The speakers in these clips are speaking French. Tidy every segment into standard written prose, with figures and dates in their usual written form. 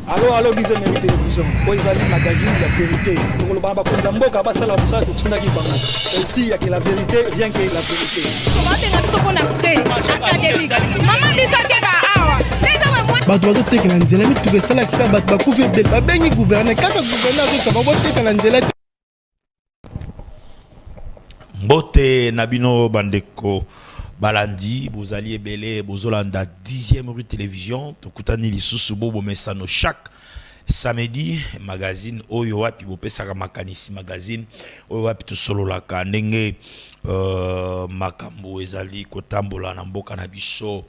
Allô, Bizemeri Télévision. Oizali magazine, la vérité. Pour le Baba Konzamboka, Basala Moussa, Tindaki Bango. Aussi, il y a que la vérité, rien que la vérité. bato bazoteka na nzela mituka esalakisa bato bakufi ebele babengi gouverne kaka gouverne azokaba boteka na nzela te. Mbote Nabino Bandeko Balandi, Bozali Ebele, Bozolanda 10e rue télévision, Tokutani Lisusu Bobo Mesano chaque samedi, magazine Oyo Wapi Bopesaka Makanisi magazine, Oyo Wapi to solo la kanenge Makambo Ezali Kotambola Namboka Nabiso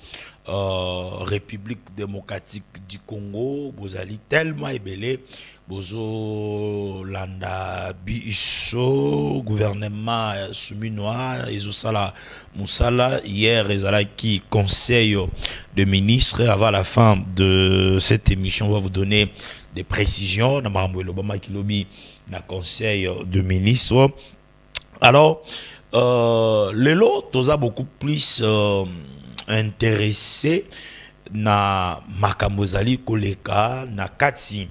République démocratique du Congo, Bozali tellement Ebele. Bozo landa biso gouvernement souminois ezosala musala hier ezalaki conseil de ministres. Avant la fin de cette émission on va vous donner des précisions na mambo Obama kilobi na conseil de ministres. Alors lelo toza beaucoup plus intéressé na makamozali koleka na kati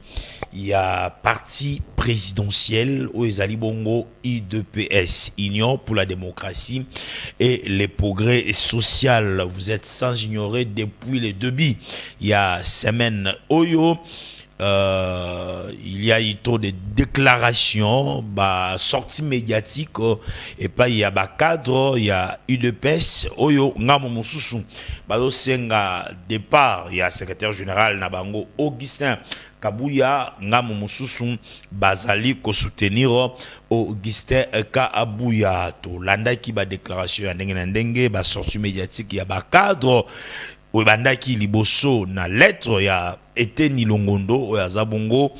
ya parti présidentiel au ezali bongo IDPS, Union pour la démocratie et les progrès social. Vous êtes sans ignorer depuis le début il y a semaine oyo il y a eu trop de déclarations, sorties médiatiques, et pas il y a cadre, il y a UDPS, oyo ngamo mususu, senga départ, il y a secrétaire général Nabango Augustin Kabuya, ngamo mususu, bazali ko soutenir Augustin Kabuya, to landa ki ba déclaration ndenge sortie médiatique, il y a cadre. Bandaki liboso na lettre ya Eteni Longondo ya Zabongo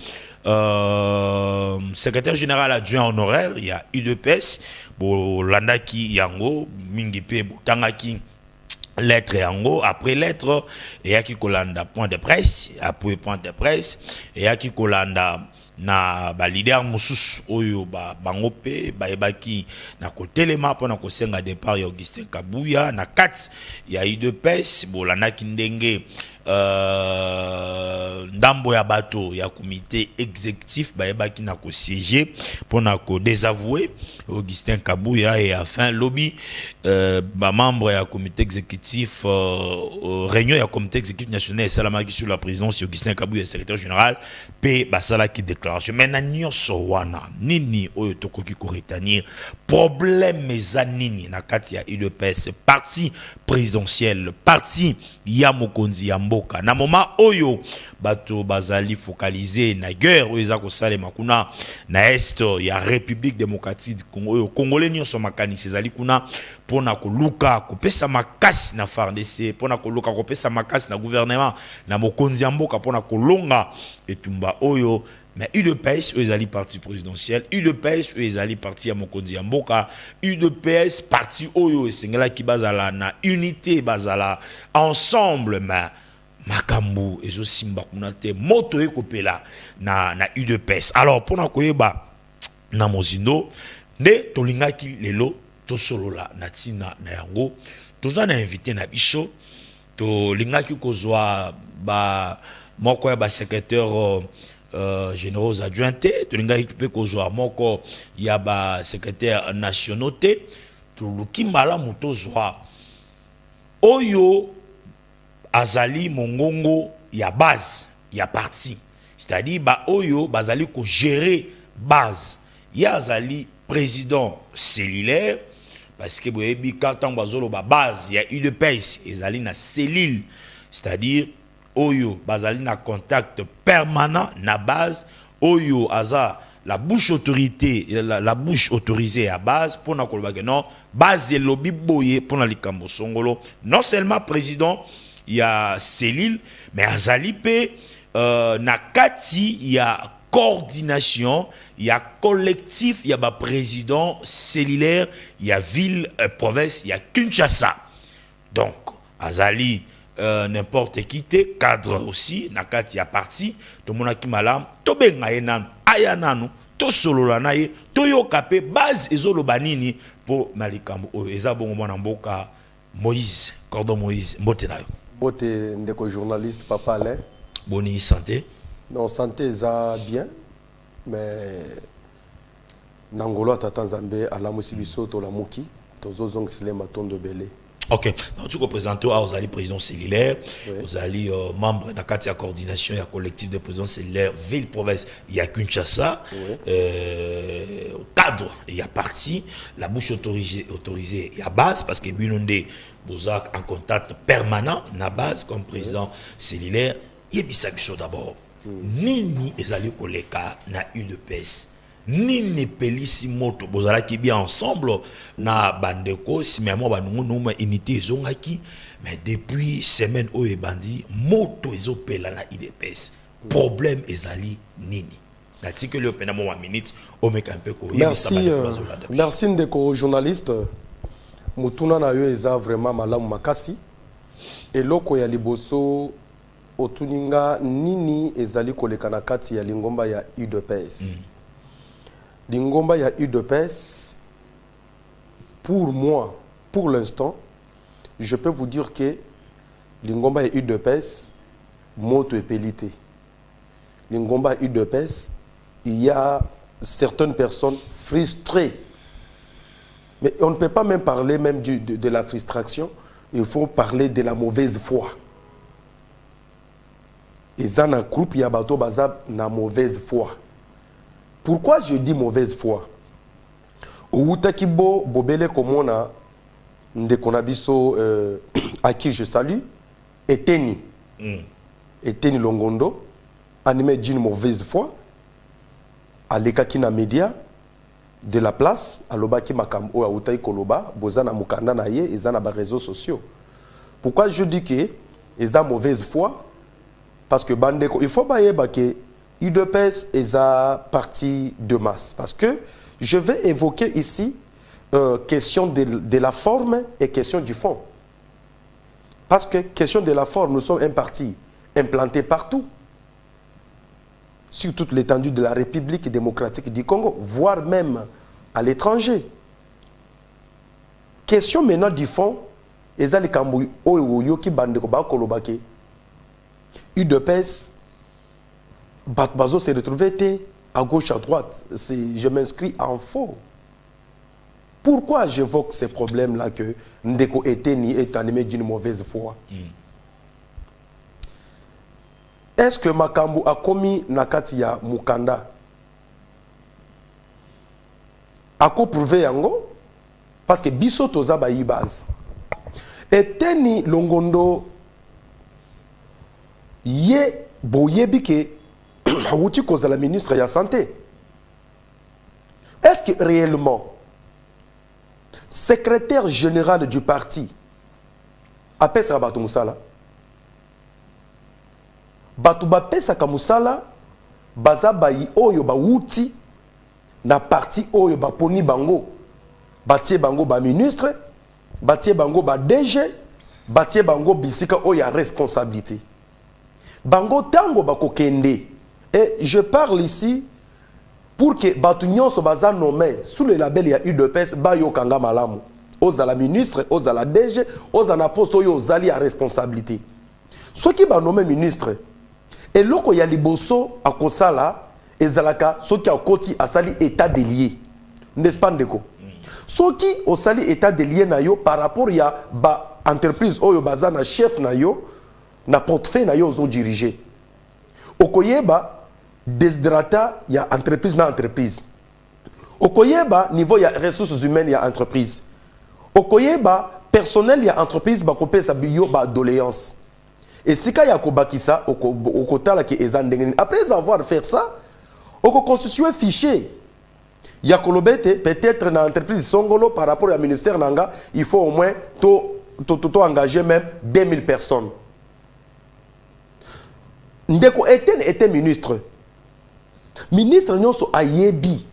secrétaire général adjoint honoraire il y a UDPS bo landaki yango mingi pe botangaki lettre yango après lettre et yaki kolanda point de presse après point de presse et yaki kolanda na ba leader mususu oyo bango pe baebaki na kotelema pona kosenga départ ya Augustin Kabuya na 4 ya UDPS bolanaki ndenge ndambo ya bato ya comité exécutif baebaki na ko siéger pona ko désavouer Augustin Kabuya et enfin lobby membre ya comité exécutif réunion ya comité exécutif national salamaki sur la présidence Augustin Kabuya secrétaire général pe basala ki déclaration maintenant sowana nini oyo tokoki ko retenir problème eza nini na kati ya UDPS parti présidentiel parti ya mokonzi ya mboka na moment oyo bato bazali focalisé na guerre oyo eza ko salema kuna na est ya République démocratique du Congo oyo congolais nyonso makanisi ezali kuna pona koluka kopesa makasi na FARDC pona koluka kopesa makasi na gouvernement na mokonzi ya mboka pona kolonga etumba oyo. Mais UDPS ezali parti présidentiel, UDPS ezali parti ya mokonzi ya mboka, UDPS parti oyo esengela ki bazala na unité bazala ensemble mais makambu ezo simba kuna te moto ekopela na UDPS. Alors pona koyeba na mozindo nde tolingaki lelo to solola na tina na yango toza na invité na biso tolingaki kozwa moko ya ba secrétaire généraux adjointés, tolinga équipé kozwa moko ya ba secrétaire nationauté tuluki mala muto zwa oyo azali mongongo ya base ya parti, c'est-à-dire oyo bazali ko gérer base ya azali président cellulaire parce que boyebi quand on bazolo base ya UDPS ezali na cellule, c'est-à-dire oyo bazali na contact permanent na base oyo aza la bouche autorité la bouche autorisée à base pour na kolobake non base et lobby boye pour na likambo songolo non seulement président il y a cellule mais azali pe na kati il y a coordination il y a collectif il y a ba président cellulaire il y a ville province il y a Kinshasa donc azali n'importe qui te cadre aussi nakati ya parti to monaki malam to benga enanu aya nanu to solola na ye to yoka pe base ezoloba nini po malikambo oyo eza bongo mwana mboka Moïse Cordon Moïse mbote na yo mbote ndeko journaliste Papa Alain boni santé Non, santé ça bien, mais Nangolo Tata Nzambe à la Moussibiso to la Mouki, tozo zong sile maton de belé. Ok, donc tu représentes aux alliés président cellulaire, aux alliés membres de la coordination et la collectif de présidents cellulaire ville province, il y a Kinshasa, au cadre il y a parti, la bouche autorisée il y a base parce que Binonde Bozak en contact permanent na base comme président cellulaire, il y a bisabiso d'abord. Nini les alliés koleka na UDPS. Nini pelisi moto bozala ki bien ensemble na bandeko si même banungu numa unité zongaki mais depuis semaine o bandi moto ezopela na IDPS problème ezali nini nati que le pena mo minute o meka un peu ko merci ndeko journaliste mutuna na yo eza vraiment malamu makasi eloko ya liboso otuninga nini ezali koleka na kati ya lingomba ya UDPS Lingomba ya UDPS, pour moi, pour l'instant, je peux vous dire que Lingomba ya UDPS, moto et pelité. Lingomba ya UDPS, il y a certaines personnes frustrées. Mais on ne peut pas même parler même de la frustration, il faut parler de la mauvaise foi. Et ça, dans le groupe, il y a bateau bazab na mauvaise foi. Pourquoi je dis mauvaise foi? Outakibo Bobele Komona Ndekonabiso à qui je salue, Eteni. Eteni Longondo, animé d'une mauvaise foi, à l'Ekakina Média, de la place, à l'Obaki Makam ou à Outaï Koloba, Bozana Mukanda Naye, et Zana réseaux sociaux. Pourquoi je dis que ils ont mauvaise foi? Parce que Bandeko, il faut bailler que UDPS est à partie de masse. Parce que je vais évoquer ici question de la forme et question du fond. Parce que question de la forme, nous sommes un parti implanté partout, sur toute l'étendue de la République démocratique du Congo, voire même à l'étranger. Question maintenant du fond, ezali kambui oyo ki bandeko ba kolobake. UDPS Batbazo s'est retrouvé à gauche, à droite. Je m'inscris en faux. Pourquoi j'évoque ces problèmes-là que Ndeko Eteni est animé d'une mauvaise foi? Est-ce que Makambu a commis Nakatia Mukanda? A ko prouvé yango? Parce que Biso Toza ba base. Eteni Longondo ye boyebi ke Awuti cause de la ministre de la Santé. Est-ce que réellement, secrétaire général du parti, appelle ça Batou Moussala? Batou Bapesa Kamoussala, Baza Bayi Oyo Bawuti, na parti Oyo Baponi Bango, Batie Bango ba ministre, Batie Bango ba DG, Batie Bango Bisika Oya responsabilité. Bango Tango Bako Kende. Et je parle ici pour que Batunion se basa nommé sous le label ya UDPS Bayo Kanga Malamu. Aux à la ministre, aux à la DG, aux à la poste, aux alliés à responsabilité. Ceux qui ba nommé ministre, et loko ya liboso à Kosala, et Zalaka, ceux qui a koti à sali état délié. N'est-ce pas Ndeko? Ceux qui au sali état délié na yo par rapport ya ba entreprise oyo baza na chef na yo, na portefeuille na yo zo diriger. Okoyeba desiderata, il y a entreprise na entreprise. Okoyeba niveau il y a ressources humaines, il y a entreprise. Okoyeba personnel, il y a entreprise, ba kopé sa bio ba doléance. Et si ka ya kobakisa okotala ki ezandengeni. Après avoir fait ça, oko constituer fichier. Ya kolobete peut-être na entreprise songolo par rapport au ministère nanga, il faut au moins to engager même 2000 personnes. Ndeko était ministre. Ministre Nyonso Ayebi.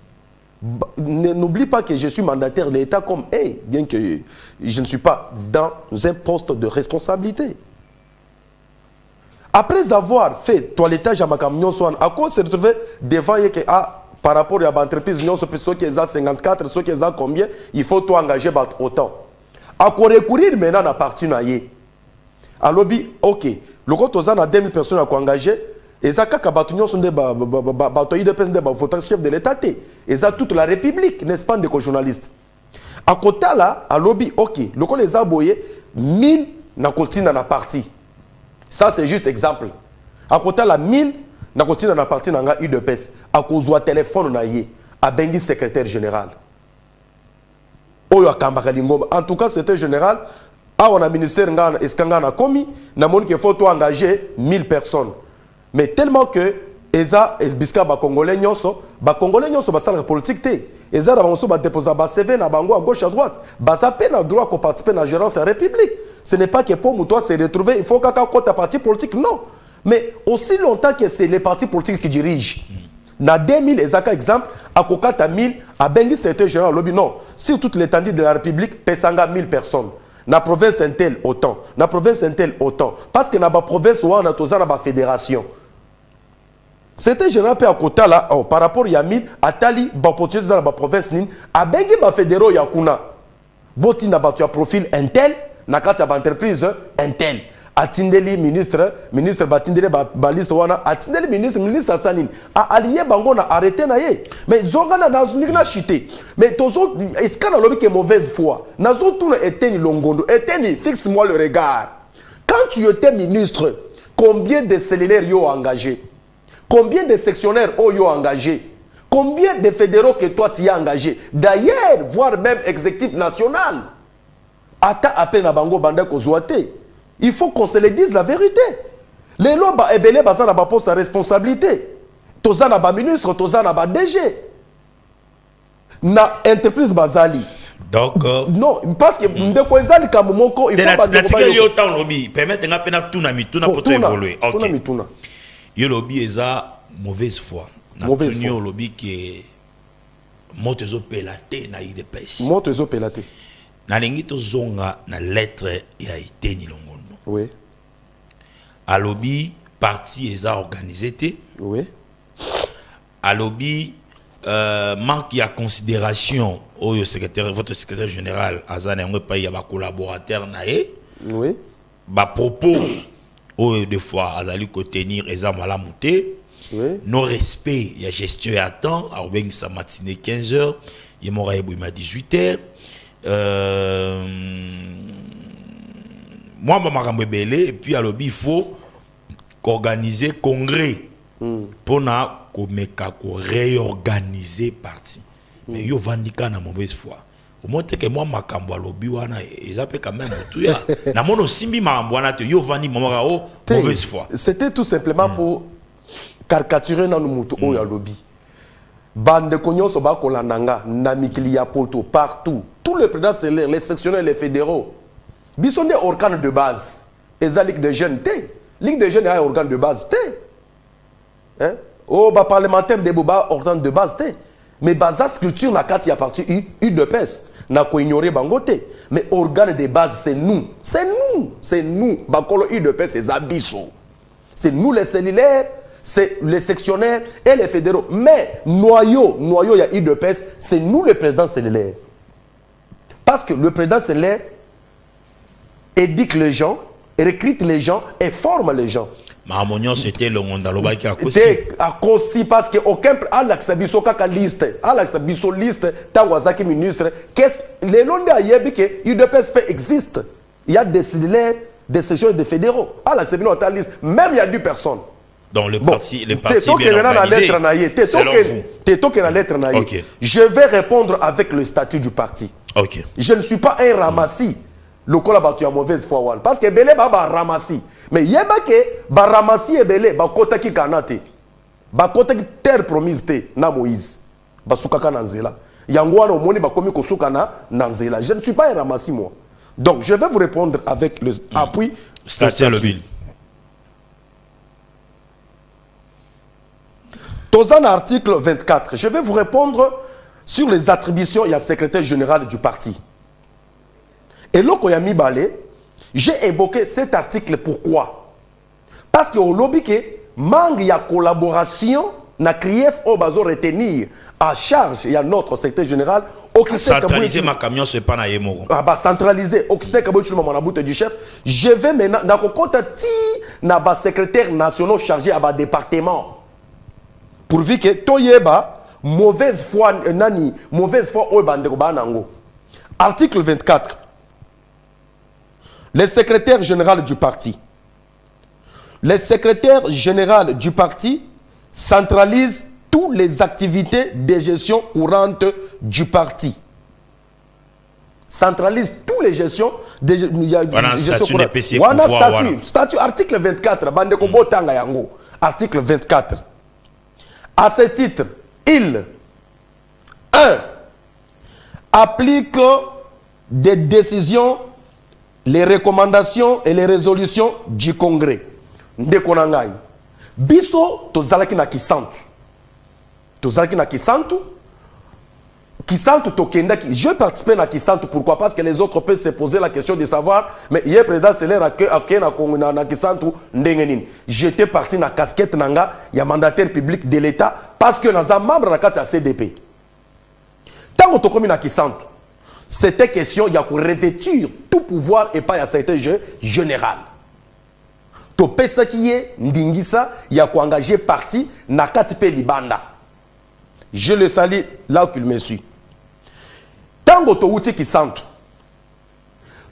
N'oublie pas que je suis mandataire de l'État comme bien que je ne suis pas dans un poste de responsabilité. Après avoir fait toilettage à Makam Nyonso, à quoi se retrouver devant par rapport à l'entreprise Nyonso, ceux qui ont 54, ceux qui ont combien, il faut tout engager autant. À quoi recourir maintenant à partir de à lobby, ok. Le compte aux 2000 personnes à engager, Et ça, quand Kabatunion sont des votants chefs de l'État, et ça, toute la République, n'est-ce pas, des journalistes. À côté là, à lobby, ok, le coup les a boyé, 1000 n'a continué dans la partie. Ça, c'est juste exemple. À côté là, 1000 n'a continué dans la partie, n'a pas eu de pèse. À cause du téléphone, on a eu, à Bengi, secrétaire général. En tout cas, secrétaire général, on a ministère, on a commis, n'a pas qu'il faut engager 1000 personnes. Mais tellement que, Eza, Biska, Congolais, Congolais, la politique, Eza, va déposer un CV à gauche, à droite. Ça peine le droit de participer à la gérance de la République. Ce n'est pas que pour toi se retrouver, il faut qu'un parti politique, non. Mais aussi longtemps que c'est les partis politiques qui dirigent. Dans 2000, Ezaka exemple, à Kokata 1000, à Bengi, c'était général lobby. Non, sur toute l'étendue de la République, Pesanga 1000 personnes. Dans la province Intel, autant. Dans la province Intel, autant. Parce que dans la province, on a la fédération. C'était général à côté là, par rapport à Yamil, à Tali, dans la province Nin, à Bengi, fédéral Yakuna. Boti n'a pas profil Intel, n'a pas entreprise Intel. Atindeli ministre Batindele baliste wana, Atindeli ministre Assanine. A allié bango na arrêté na ye. Mais zongana na zunigna chité. Mais tozo, est-ce qu'on a lobby qui est mauvaise foi? Nazo tourne eteni longondo, eteni, fixe-moi le regard. Quand tu étais ministre, combien de cellulaires yo engagé? Combien de sectionnaires yo engagé? Combien de fédéraux que toi tu as engagé? D'ailleurs, voire même exécutif national. Ata appel na bango banda kozouate. Il faut qu'on se le dise la vérité. Les lois ebele baza na ba poste à responsabilité. Toza na ba ministre, toza na ba DG. Na entreprise bazali. Donc non, parce que ndeko ezali comme moko il faut pas de autant lobby permettre nga pena tuna mituna pour évoluer. OK. Yo lobby eza mauvaise foi. Mauvaise foi. Lobby qui est motezo pelaté na IDPS. Motezo pelaté. Na lingi to zonga na lettre ya iteni longondo. Oui. À lobby parti eza organisé. Oui. À lobby manque ya considération au secrétaire votre secrétaire général azana ngwe pa ya ba collaborateur nae. Oui. Ba propos au des fois azali ko tenir eza malamuté. Oui. Non respect ya gestion à temps à Obeng sa matinée 15h, il m'aurait à 18h. Moi, je suis belé, et puis à l'objet, il faut organiser congrès pour réorganiser parti. Mais il y a une mauvaise foi. Au moins, que moi, je lobby, ils appellent quand même tout. Il y a mauvaise foi. C'était tout simplement pour caricaturer dans le lobby. Bande Konyo Soba Kolandanga, Namikilia Poto, partout. Tous les présidents, les sectionnaires, les fédéraux. Ils sont des organes de base. Et la Ligue des jeunes, Ligue des jeunes est un organe de base, hein? Oh, bah, parlementaire des Boba, organe de base, mais basa sculpture, na carte, il y a parti UDPS. N'a pas ignoré Bangote. Mais organe de base, c'est nous. C'est nous. C'est nous. Bakolo UDPS, c'est Zabiso. C'est nous les cellulaires, c'est les sectionnaires et les fédéraux. Mais noyau, il y a UDPS, c'est nous le président cellulaire. Parce que le président cellulaire éduque les gens, recrute les gens et forme les gens. Mahamonion, c'était le monde qui a cossi parce que aucun Alex Bisso kaka liste, Alex Bisso liste, Tawazaki ministre, qu'est-ce les longs de Yebi que UDPS existe. Il y a des cellulaires, des sections de fédéraux. Alex Bisso a ta liste, même il y a 2 personnes. Dans le parti bien organisé. Je vais répondre avec le statut du parti. Okay. Je ne suis pas un ramassis. Le col a battu à mauvaise foi. Parce que Belé va ramassis. Mais il y a ba ramassis et Belé, ba kota ki kanate. Ba kota ki terre promise te na Moïse. Ba soukaka nanzela. Yangwana au moni ba komi ko soukana nanzela. Je ne suis pas un ramassis moi. Donc je vais vous répondre avec le appui. Statut le bill. Dans un article 24, je vais vous répondre sur les attributions, il y a secrétaire général du parti. Et là, quand il y a mis balé, j'ai évoqué cet article pourquoi? Parce qu'au lobby, manque il y a collaboration na crief au bazo retenir à charge il y a notre secteur général centraliser ma camion c'est pas na yemo centraliser Augustin Kaboy Chilombo mon bout du chef. Je vais maintenant na compte ti na ba secrétaire national chargé à ba département pourvu que toyeba mauvaise foi au bandeko banango. Article 24. Le secrétaire général du parti. Le secrétaire général du parti centralise toutes les activités de gestion courante du parti. Centralise toutes les gestions de gestion courante. Statut article 24. Bandeko botanga yango. Article 24. À ce titre, il 1. Applique des décisions, les recommandations et les résolutions du Congrès. Ndekonangai. Biso tozalaki na kisantu. Tozalaki na kisantu. Kisantu tokenda ki. Je participais na kisantu. Pourquoi? Parce que les autres peuvent se poser la question de savoir. Mais hier président c'est l'air na kisantu ndengenin. J'étais parti na casquette nanga. Il y a mandataire public de l'État parce que nous sommes membres de la CDP. Tant que tu na kisantu, c'était question il y a pour revêtir tout pouvoir et pas à certains jeux général. To pesa qui est ndingisa il y a engager parti na katipe libanda. Je le salue là où il me suit. Tant que tu outi kisantu,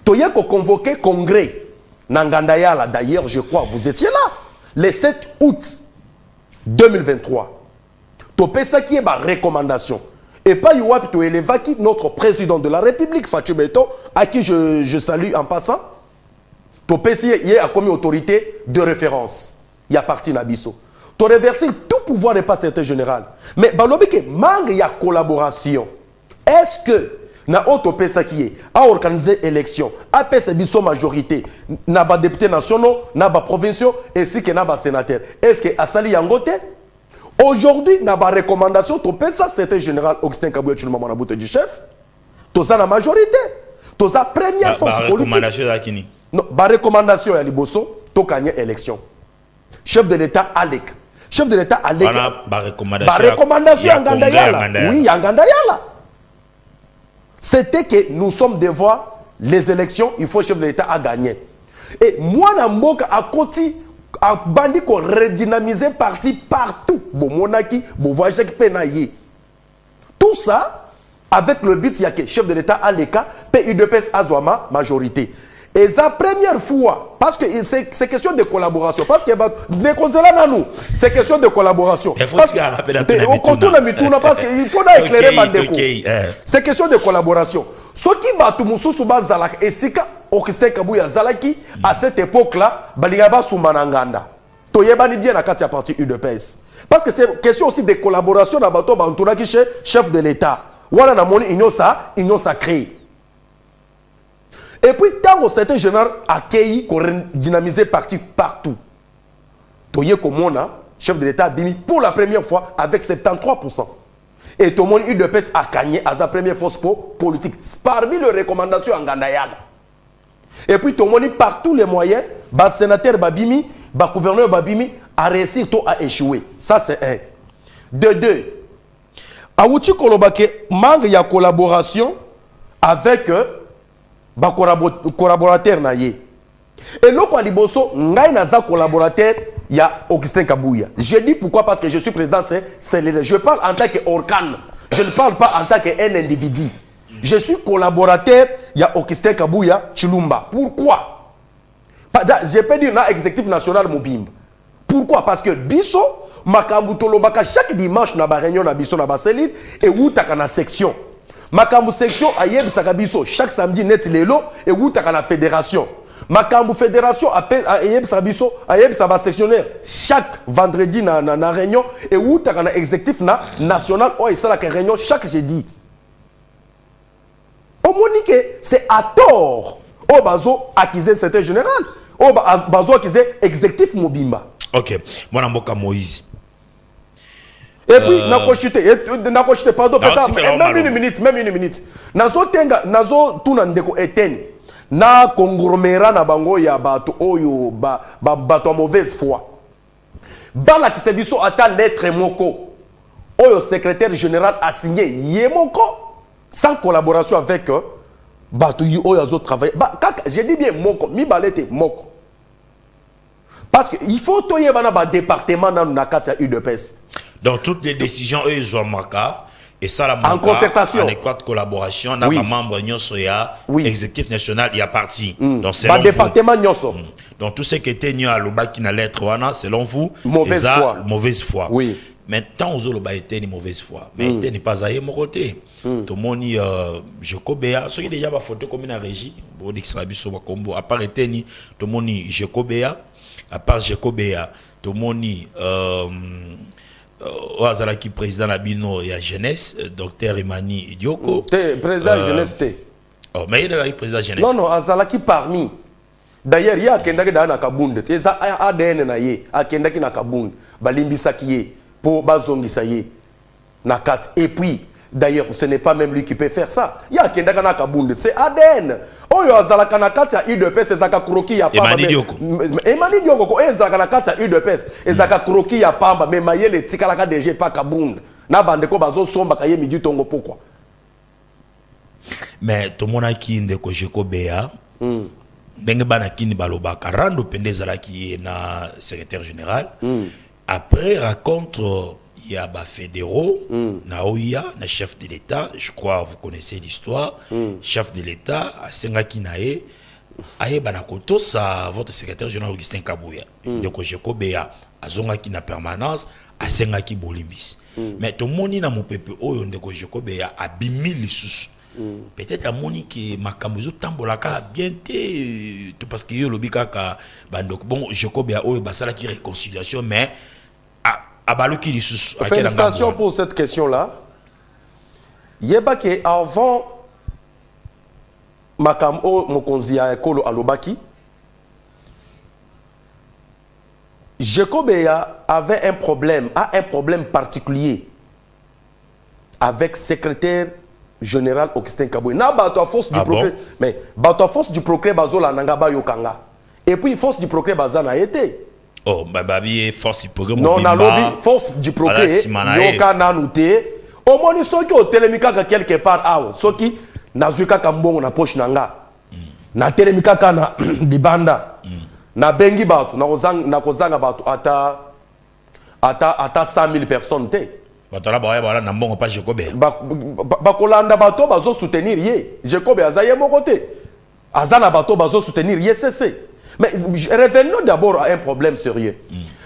tu y a convoqué congrès Nangandayala. D'ailleurs, je crois vous étiez là le 7 août 2023. Tu pesa qui est ma recommandation. Et pas Youap to Elevaki, notre président de la République, Fatou Beto, à qui je salue en passant. To PCI a commis autorité de référence. Il y a parti Nabiso. To révertir tout pouvoir n'est pas certain général. Mais balobike manque il y a collaboration. Est-ce que na auto PCI a organisé élection, a PCI biso majorité, na ba députés nationaux, na ba provinciaux, ainsi que na ba sénateurs. Est-ce que Asali Yangote? Aujourd'hui, dans la recommandation, tu peux ça, c'était général Augustin Kabuya Chilombo na boute du chef. Tu as la majorité. Tu as la première force politique. Non, la recommandation à Liboso, tu as gagné l'élection. Chef de l'État Alek. Chef de l'État Alek. La recommandation à Ngandayala. Oui, à Ngandayala. C'était que nous sommes devant les élections, il faut le chef de l'État à gagner. Et moi, Namboka a continué. A bandi ko redynamiser parti partout. Bon monaki, bon voyage penaye. Tout ça avec le but il y a que chef de l'État à l'ECA, PUDPS Azwama majorité. Et la première fois, parce que c'est question de collaboration, parce que c'est question de collaboration. Il faut parce qu'il faut éclairer Bandeko. C'est question de collaboration. Ce qui bat tout moussou sous base Zalak et Sika, Augustin Kabuya Zalaki, à cette époque-là, Balingaba Soumananganda. Toyebani bien à Katia partie UDPS. Parce que c'est question aussi de collaboration dans Bato Bantouraki chez chef de l'État. Voilà, na moni, ils ont ça créé. Et puis, tant que c'était général accueilli, qu'on dynamisé parti partout. Toye Komona, chef de l'État, Bimi, pour la première fois, avec 73%. Et tout le monde UDPS a gagné à sa première force politique. Parmi les recommandations en Gandayala. Et puis tout le monde, par tous les moyens, le sénateur Babimi, le gouverneur Babimi, a réussi à échouer. Ça, c'est un. De deux, Aouti Kolobake manque de collaboration avec les collaborateurs. Et là, quand Liboso, n'a collaborateur, il y a Augustin Kabuya. Je dis pourquoi, parce que je suis président, je parle en tant qu'organe. Je ne parle pas en tant qu'un individu. Je suis collaborateur, il y a Augustin Kabuya Chilumba. Pourquoi? Je peux dire dans l'exécutif national Mobimba. Pourquoi? Parce que Bisso, Makambu Tolobaka, chaque dimanche, na ba réunion na Bisso na ba cellule, et Woutaka na section. Makambu section, Ayeb Sakabiso, chaque samedi net lelo, et Woutaka na fédération. Makambu fédération, Ayeb Sabiso, Ayeb Saba sectionnaire, chaque vendredi na réunion, et Woutaka na exécutif na national, oh, et ça la réunion chaque jeudi. Au Monique, c'est à tort. Au Bazo accusé c'était général. Au Bazo accusé exécutif Mobimba. Ok. Moi, Namboka Moïse. Et puis, n'a pardon, même une minute. Nazo tenga, nazo tunandeko eten. Na conglomérat na bango ya bato oyo bato a mauvaise foi. bala kisebiso ata lettre moko oyo secrétaire général a signé yemoko sans collaboration avec bato yi oyo azo travailler j'ai dit bien moko mi balete moko parce que il faut toyer bana ba département na kati ya UDPS. Donc toutes les décisions eux ils ont marqué et ça la en concertation en étroite collaboration dans les membres nyonso ya exécutif national il y a parti. Donc c'est ba département nyonso. Donc tout ce qui était nu à l'obaki na lettre wana selon vous mauvaise foi. Oui. Maintenant aux autres était une mauvaise foi mais était n'est pas aillé mon côté. Tout le monde Jekobea ceux qui déjà ba photo comme une régie bon dixabiso ba combo à part était ni tout le monde Jekobea à part Jekobea tout le monde Azalaki président Nabino et la jeunesse docteur Imani Idioko président jeunesse oh mais il est président jeunesse non Azalaki parmi d'ailleurs il y a kendaki na kabunde eza ADN na ye akendaki na kabunde balimbisaki ye pour bazongisa ye na kati et puis d'ailleurs ce n'est pas même lui qui peut faire ça il y a kendaki na kabunde c'est ADN oyo azalaka na kati ya UDPS ezaka kroki ya pamba Emani Dioko ko ezalaka na kati ya UDPS ezaka kroki ya pamba mais mayele tikalaka DG pa kabunde na bandeko bazo somba kaye midi tongo pourquoi mais to monaki ndeko Jekobea ndenge bana kini balobaka rando pendeza qui est na secrétaire général après rencontre il y a ba fédéraux na OIA na chef de l'État je crois vous connaissez l'histoire chef de l'État a sengaki nae aye bana koto sa votre secrétaire général Augustin Kabouya ndeko Jekobea azongaki na permanence a sengaki bolimbis mais to moni na mopepe oyo ndeko Jekobea abimi lisusu peut-être à Monique makambuzo tambolaka bien tout parce que yo lobika ka bandok bon Jekobea oyo basala ki réconciliation mais à baloki lisusu félicitations pour cette question là yeba que avant makambo mokonzi ya ekolo alobaki Jekobea avait un problème particulier avec secrétaire général Augustin Kaboué. Na bato à force du progrès, mais bato à force du progrès bazola nanga ba yokanga. Et puis force du progrès bazana été. Oh babi force du progrès non na lobby force du progrès yokana nouté. Au moni soki o telemika ka quelque part awo soki nazuka kambongo na poche nanga. Na telemika kana bibanda. Na bengi bato na kozanga bato ata 100,000 personnes te. Batala ba na mbongo pa Jekobea. Bakolanda bato bazo soutenir ye. Jekobea azaye mon côté. Azana bato bazo soutenir ye cessé. Mais revenons d'abord à un problème sérieux.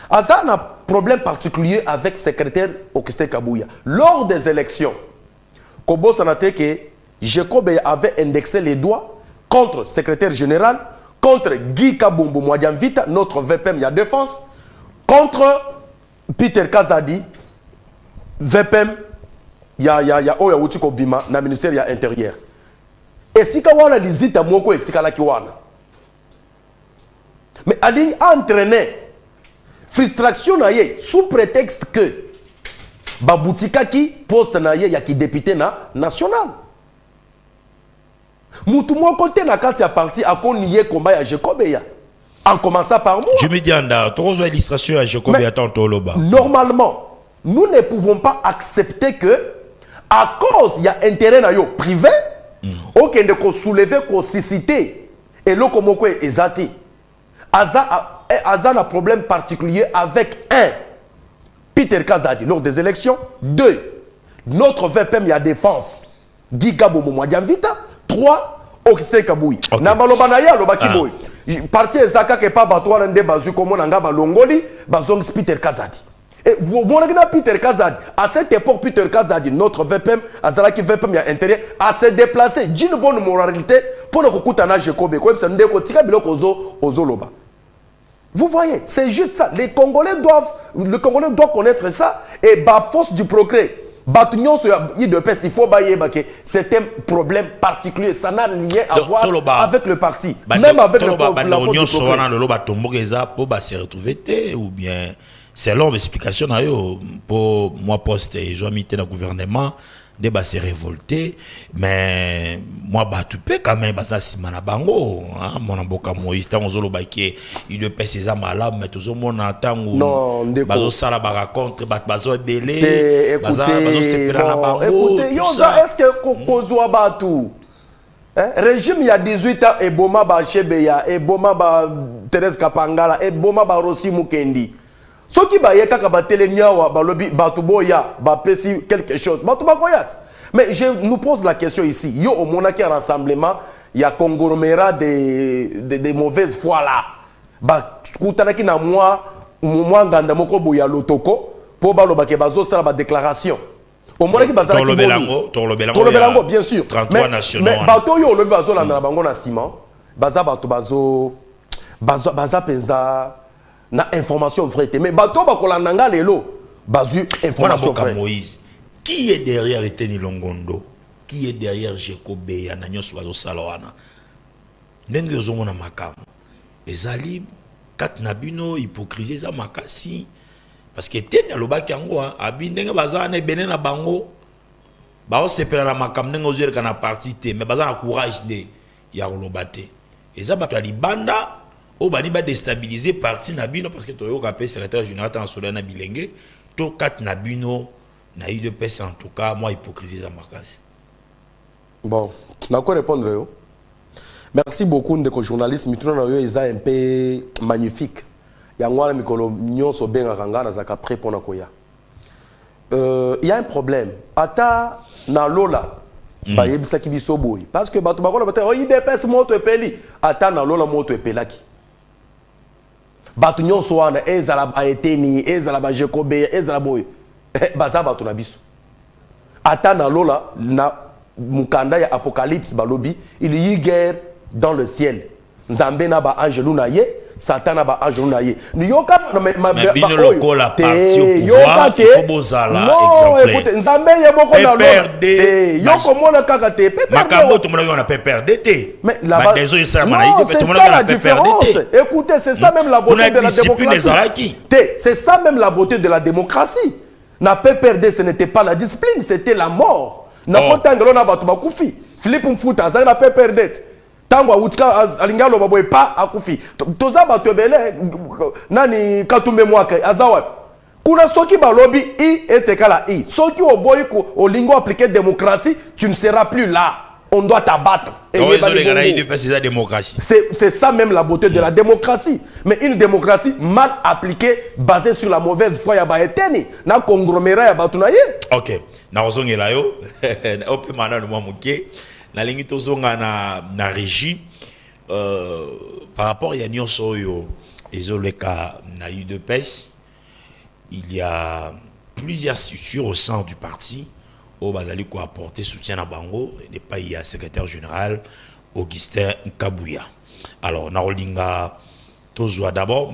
Azana a un problème particulier avec secrétaire Augustin Kabouya. Lors des élections, Kobo Sanate que Jekobea avait indexé les doigts contre secrétaire général, contre Guy Kabumbu Mwadiamvita, notre VPM ya défense, contre Peter Kazadi, VPM ya oya uti ko bima na ministère ya intérieur. Et si ka wana lizita moko etikala ki wana. Mais ali entraîné frustration na ye sous prétexte que baboutika ki poste na ye ya ki député na national. Mutu moko te na kati ya parti akoniye combat ya Jekobea. En commençant par moi. Je me dis anda tozo illustration ya Jekobea tanto loba. Normalement nous ne pouvons pas accepter que, à cause il y a intérêt na yo privé, aucun de ko soulever ko susciter et lo komoko ezati. Aza a un problème particulier avec un Peter Kazadi lors des élections, 2 notre VPM ya défense Guy Gabo Mwadiamvita, 3 Augustin Kabouy. Na baloba na ya loba kiboy. Parti ezaka ke pa bato wana nde bazu komo na nga balongoli bazong Peter Kazadi. Et vous voyez Peter Kazadi, à cette époque, Peter Kazadi, notre VPM, Azalaki VPM y a intérêt à se déplacer d'une bonne moralité pour ne pas Jekobe. Vous voyez, c'est juste ça. Le Congolais doit connaître ça et la force du progrès. Il faut que c'est un problème particulier. Ça n'a rien à voir avec le parti. Même avec le progrès. Ou bien. Selon l'explication pour moi poste et j'ai mis dans le gouvernement de ba se révolter mais moi ba tout pe quand même basa simana bango hein mon mboka Moïse tant ozolo ba ki il le pèse ses malades mais toujours mon tango non bazo sala ba rencontre bazo belé bazo sepela na bango écoutez yoza est-ce que kozwa batu régime il y a 18 ans et boma ba Chebeya et boma ba Thérèse Kapangala et boma ba Rossi Mukendi. Ce qui va y être quand Batuboya va pécer quelque chose. Mais je nous pose la question ici. Il y a au Monaki un rassemblement, il y a conglomérat de mauvaises foi là. Bah, Koutanaki na moi nganda moko boya lotoko pour baloba ke bazo sala ba déclaration. Au Monaki bazala ki Tolobelango bien sûr. 33 nationaux. Mais bato yo lobi bazo la na bango na ciment. Baza bato baza penza na information vraie mais bato bakolandanga lelo bazu information vraie. Moïse qui est derrière Eteni Longondo, qui est derrière Jacob ya na nyos bazo salawana ndenge ozomona makam ezali kat nabino hypocrisie za makasi parce que Eteni alobaki yango abi ndenge baza na bene na bango ba osepela na makam ndenge ozereka na parti te mais baza na courage de ya kolobate eza bato ya libanda o bali ba déstabiliser parti nabino parce que toyo kapé secrétaire général en Solana Bilenge to kat nabino na eu de pèse en tout cas moi hypocrisie za makasi. Bon, na quoi répondre yo. Merci beaucoup de journaliste mituna na yo eza un peu magnifique. Ya ngwana mikolo nyonso benga rangana za ka prêt pona koya. Il y a un problème. Ata na lola ba yebisa ki biso boy parce que bato bakona bata o IDPS moto epeli ata na lola moto epelaki. Batu nyonso wana ezala ba Eteni ezala ba Jekobe ezala boy baza batu na biso ata na lola na mukanda ya apocalypse balobi il y a guerre dans le ciel nzambe na ba angelou na ye satan na ba angelou na ye ni yoka mais bino lokola parti au pouvoir il faut bozala exemplaire écoute nzambe ye moko na lola yoko mona kaka te makambo to mona na PPRD te mais là-bas désolé ça mona c'est ça la différence écoutez c'est ça même la beauté de la démocratie c'est ça même la beauté de la démocratie na PPRD ce n'était pas la discipline c'était la mort na kotangelo na bato bakufi Philippe Mfuta azali na PPRD tango utika alingalo baboye pa akufi toza bato ebele nani Katumbe Mwaka azawa kuna soki balobi i etekala i soki oboyi ko olingo appliquer démocratie tu ne seras plus là on doit t'abattre. C'est ça même la beauté de la démocratie. Mais une démocratie mal appliquée, basée sur la mauvaise foi, ya ba Eteni, na conglomérat ya batunaye. Ok, na ozongela yo, ope mana no mamuke, na lingi tozonga na régie par rapport ya nyonso yo ezoleka na UDPS, il y a plusieurs structures au sein du parti. Au Bazali ko apporter soutien à Bango et pas il y a secrétaire général Augustin Kabouya. Alors Narolinga tozwa d'abord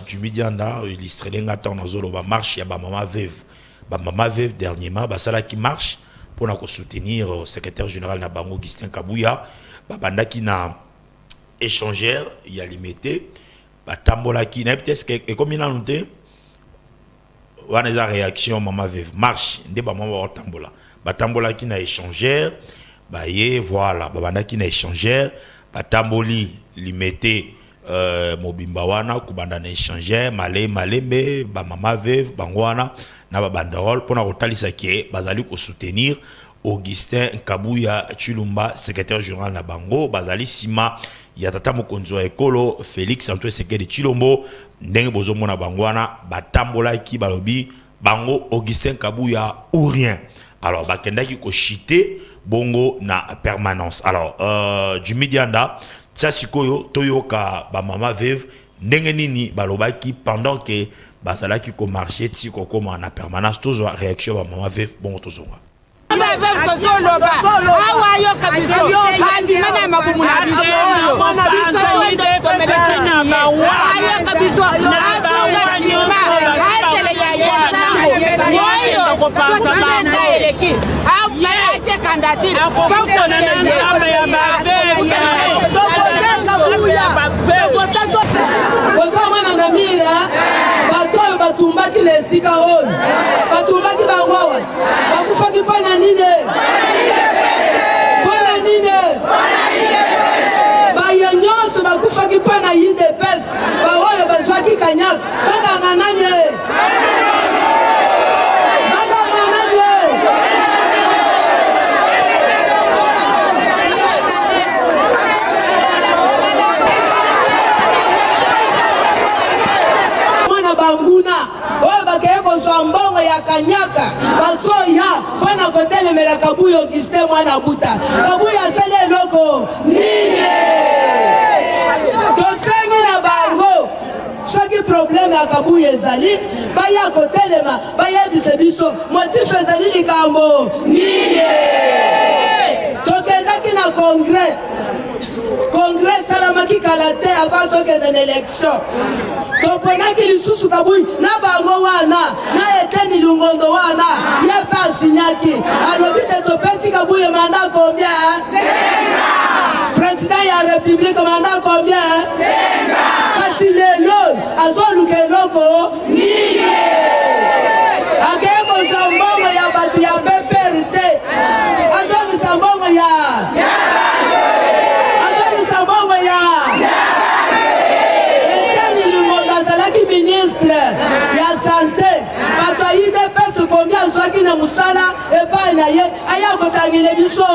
du midianda illustré lenga tant nazolo ba marche ya ba mama veuve dernièrement ba sala qui marche pour na ko soutenir secrétaire général na Bango Augustin Kabouya ba banda qui na échangeur il y a limité ba tambola qui na peut-être que comme il a noté wana za réaction mama veuve marche nde ba mama tambola ba tambola qui na échangeur ba ye voilà ba banda qui na échangeur ba tamboli limité mobimba wana kubanda na échangeur malembe ba mama veuve bangwana na ba banderole pona kotalisa ki bazali ko soutenir Augustin Kabouya Chilumba secrétaire général na Bango bazali sima ya tata mokonzo ekolo Félix Antoine Sekedi Chilombo ndenge bozomona bangwana batambola ki balobi Bango Augustin Kabouya ou rien. Alors bakendaki ko chité bongo na permanence. Alors du midianda tsasikoyo toyoka ba mama veuve ndenge nini balobaki pendant que bazalaki ko marcher tiko koma na permanence tozo réaction ba mama veuve bongo tozonga. batumbaki lesika oyo batumbaki bango awa bakufaki ya kanyaka bazoya mpona kotelemela Kabuya Augustin mwana buta. Kabuya asali eloko nini? Tosengi na bango soki problème ya Kabuya ezali baya kotelema bayebise biso motif ezali likambo nini. Tokendaki na congrès salamaki kala te avant tokende na élection. Toponaki lisusu Kabuya na bango wana na Eteni Lungondo wana ye pe asinyaki alobi te topesi Kabuya mandat combien? 5 ans. Président ya République mandat combien? 5 ans. Kasi lelo azoluka eloko nini? Akeye kozwa mbongo ya bato ya PPR te, azongisa mbongo ya ministre ya santé bato UDPS combien azwaki na musala epai na ye aya kotangile biso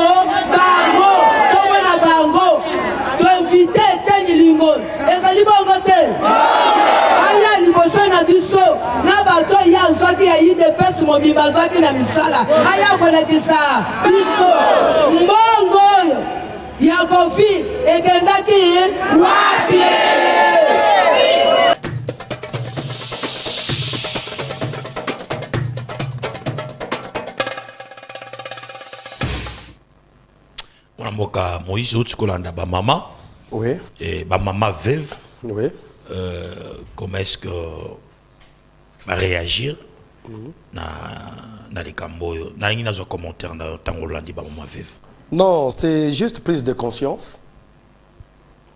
bango tomona bango toinvite Eteni Lungondo ezali bongo te aya liboso na biso na bato ya azwaki ya UDPS mobimba azwaki na misala aya kolekisa biso mbongo oyo ya kofi ekendaki wapi? Mboka Moïse Otskolanda ba maman. Oui. Et ba maman veuve. Oui. Comment est-ce que va réagir na les camboyo. Na ngi nazo commentaire na tangolandi ba maman veuve. Non, c'est juste prise de conscience.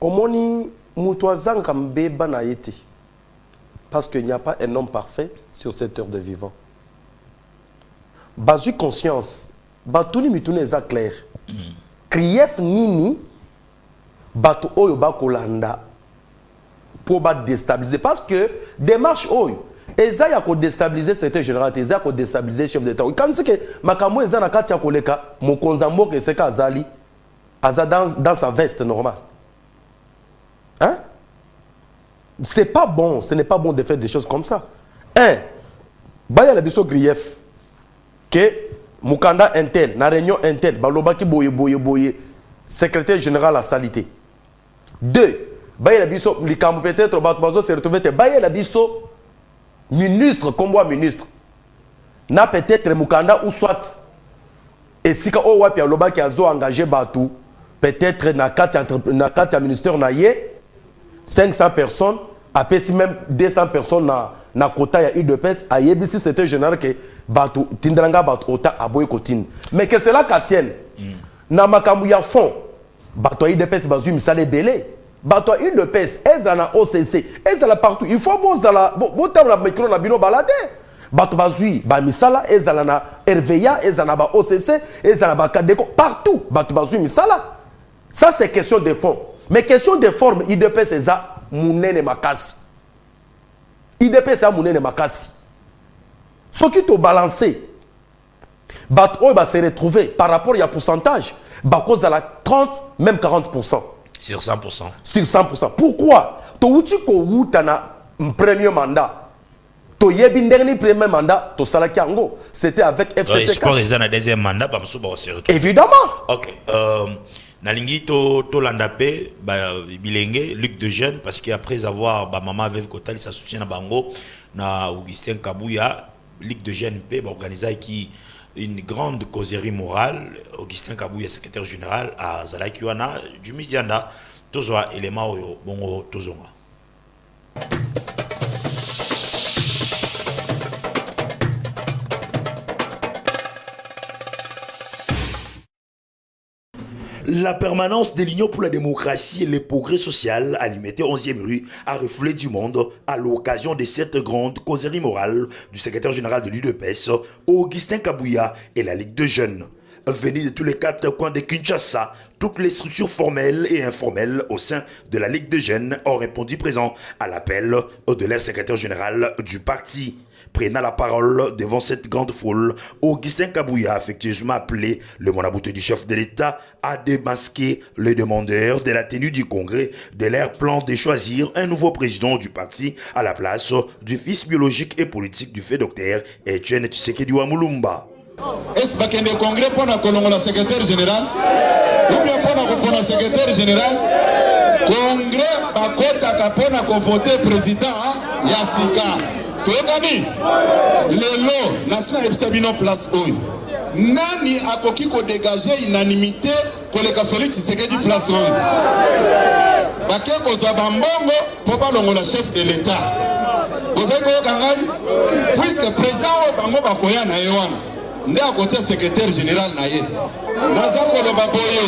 Omoni mutuazan kambeba na yete. Parce qu'il n'y a pas un homme parfait sur cette heure de vivant. Basu conscience. Batuni mitune eza clair. Krief nini bato oyo bakolanda pour ba déstabiliser parce que démarche oyo eza ya ko déstabiliser c'était général eza ko déstabiliser chef d'état quand c'est que makambo eza na kati ya koleka mokonza mboka eseka azali aza dans sa veste normale hein, c'est pas bon, ce n'est pas bon de faire des choses comme ça. Baya la biso grief que Mukanda Intel, na réunion Intel, balobaki boye, secrétaire général à salité. 2, Baye la biso, likambo peut-être, bazo se retrouver, Baye la biso, ministre, combo ministre. Na peut-être Mukanda ou soit, et si ka o wapi alobaki azo engagé batu, peut-être na kati ministère na ye, 500 personnes, après si même 200 personnes na quota ya UDPS, a yebisi c'était général que batu tindrang batu ota aboye kotine mais que cela katienne na makambu ya fond batu IDPS bazu misale belé batu IDPS ezala na OCC ezala partout il faut bozala botam na micro na bino balade batu bazu ba misala ezala na RVA ezala ba OCC ezala ba Kadeko partout batu bazu misala ça c'est question de fond mais question de forme IDPS eza munene makasi IDPS eza munene makasi. Ce qui te balancé, va se retrouver par rapport à pourcentage, cause à la 30, même 40%. Sur 100%. Sur 100%. Pourquoi? Tu un premier mandat. Tu as un dernier premier mandat, tu c'était avec FCC. Deuxième mandat, évidemment. Ok. Nalingi to landapé bilenge Luc de Jeune parce qu'après avoir maman veuve Kotali ça soutient na bango na Augustin Kabuya Ligue de GNP organisé qui une grande causerie morale. Augustin Kabuya, secrétaire général à Zalakiwana, du Midianda, Tozoa élément bongo Tozonga. La permanence de l'Union pour la démocratie et le progrès social à l'imité 11e rue a reflet du monde à l'occasion de cette grande causerie morale du secrétaire général de l'UDPS, Augustin Kabuya et la Ligue de jeunes. Venus de tous les 4 coins de Kinshasa, toutes les structures formelles et informelles au sein de la Ligue de jeunes ont répondu présent à l'appel de leur secrétaire général du parti. Prenant la parole devant cette grande foule, Augustin Kabouya a affectueusement appelé le monabouté du chef de l'État à démasquer les demandeurs de la tenue du congrès de leur plan de choisir un nouveau président du parti à la place du fils biologique et politique du fait docteur Etienne Tshisekedi Wamulumba. Est-ce que le congrès pour le secrétaire général ou bien pour le secrétaire général congrès bakota kapona ko voter président Yassika tokani lelo nasina ebisabino place oyo nani akoki ko dégager unanimité koleka Félix Tshisekedi place oyo bake kozwa bambongo po balongola chef de l'état kozeko kangai puisque président o bango bakoya na yewana nde à côté secrétaire général naye naza koloba boye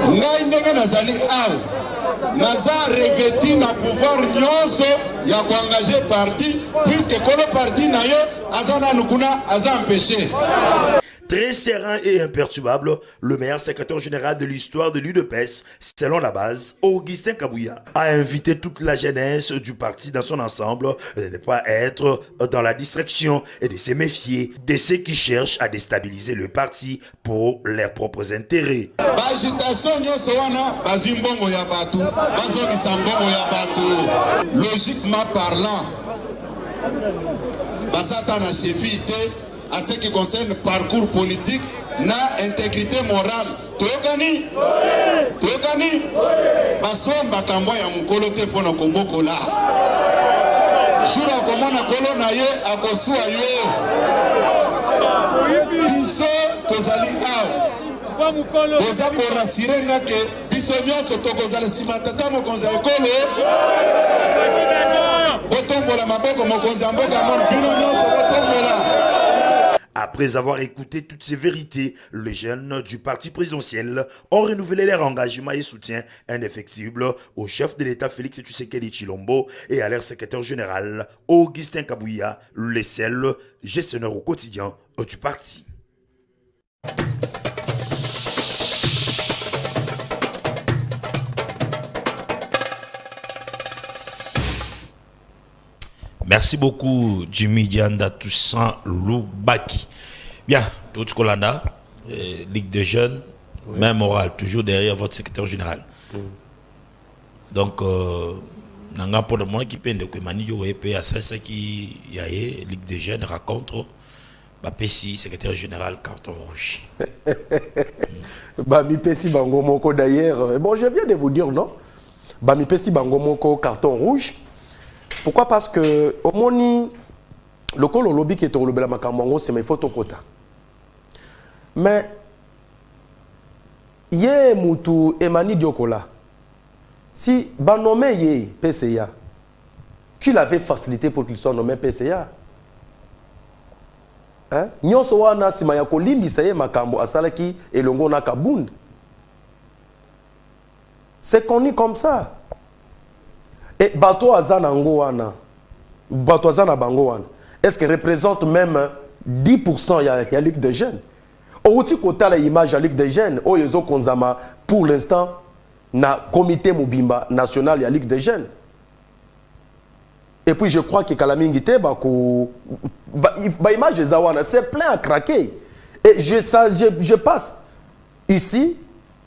ngai ndenge nazali awa naza revêti na pouvoir nyonso ya koengager parti puisque kolo parti naye aza nanu kuna aza empêché. Très serein et imperturbable, le meilleur secrétaire général de l'histoire de l'UDPS, selon la base, Augustin Kabouya, a invité toute la jeunesse du parti dans son ensemble de ne pas être dans la distraction et de se méfier de ceux qui cherchent à déstabiliser le parti pour leurs propres intérêts. Logiquement parlant, à ce qui concerne le parcours politique, na intégrité morale. Tokani, basomba kambo ya mukolo te pona koboko la. Jura komona kolo na ye akosua yo. Biso tozali aw. Boza ko rassurer nga ke biso nyonso tokozala sima tata mokonza ekolo. Botombola maboko mokonza mboka mon bino nyonso botombola. Après avoir écouté toutes ces vérités, les jeunes du parti présidentiel ont renouvelé leur engagement et soutien indéfectible au chef de l'État Félix Tshisekedi Tshilombo et à leur secrétaire général Augustin Kabouya, les seuls gestionnaires au quotidien du parti. Merci beaucoup, Jimmy Dianda Toussaint Loubaki. Bien, tout Kolanda, Ligue des jeunes, oui. Main morale, toujours derrière votre secrétaire général. Donc, nanga pour le moment qui peine de Kwemani à ça qui y a Ligue des jeunes rencontre Bapessi, secrétaire général, carton rouge. Bami Pessi Bangomoko d'ailleurs. Bon, je viens de vous dire non. Bami Pessi Bangomoko, carton rouge. Pourquoi? Parce que au moni le col lobby qui est au lobby la makambango c'est mes photos quota. Mais yé mutu Emani Diokola. Si ba nommé yé PCA, qui l'avait facilité pour qu'il soit nommé PCA? Hein? Nyonso wana sima ya kolimbi saye makambo asalaki elongo na kabund. C'est connu comme ça. Et Bato Azanango wana, Bato Azana Bango wana, est-ce qu'il représente même 10% de la Ligue des jeunes? Au côté de l'image de la Ligue des jeunes, Oyezo Konzama, pour l'instant, na comité Mubimba national de la Ligue des jeunes. Et puis je crois que Kalamingite, l'image de Zawana, c'est plein à craquer. Et je passe ici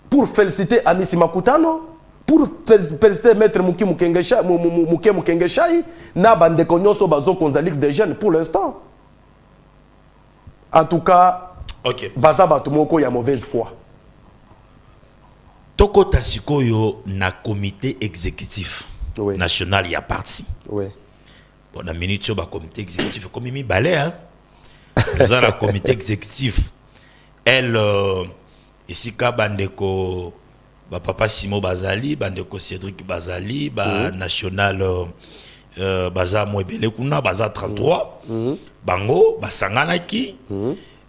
pour féliciter Amisi Makutano, pour féliciter Maître Mouké Mukengeshai, na bande konyoso bazo konza Ligue des jeunes pour l'instant. En tout cas, okay. Baza batumoko ya mauvaise foi. Toko Tasikoyo na comité exécutif oui. National y a parti. Oui. Bon, la minute sur le comité exécutif, comme il balai, hein. Nous avons le comité exécutif. Elle, ici, Bandeko. Papa Simo Bazali, Bandeko Cédric Bazali, national Baza Mwebele Kuna, Baza 33, Bango, Basanganaki,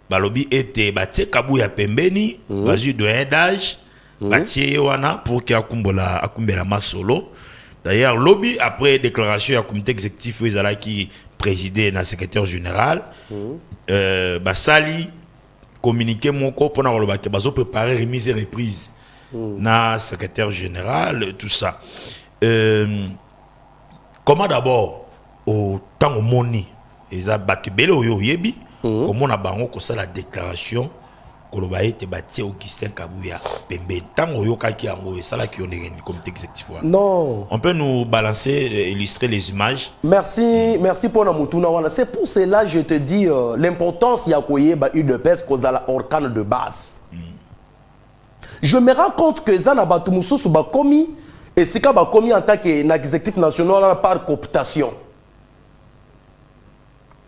Balobi était Batie Kabouya Pembeni, Bazu de un d'âge, Batie Wana pour qu'il Akumbela Masolo. D'ailleurs, lobby après déclaration du comité exécutif, qui présidait dans le secrétaire général, Basali communiqué mon corps pour préparer remise et reprise. Na secrétaire général, tout ça. Comment d'abord autant au moni eza batubele oyo yebi comme on a bango ko ça la déclaration koloba ete batie Augustin Kabuya pembe tango yo kaki yango et ça là qui on est comité exécutif. Non. On peut nous balancer illustrer les images. Merci pour na mutuna wana. C'est pour cela je te dis l'importance ya koyeba UDPS kozala organe de base. Je me rends compte que zana batu mususu ba komi et sika ba komi en tant que exécutif national par cooptation.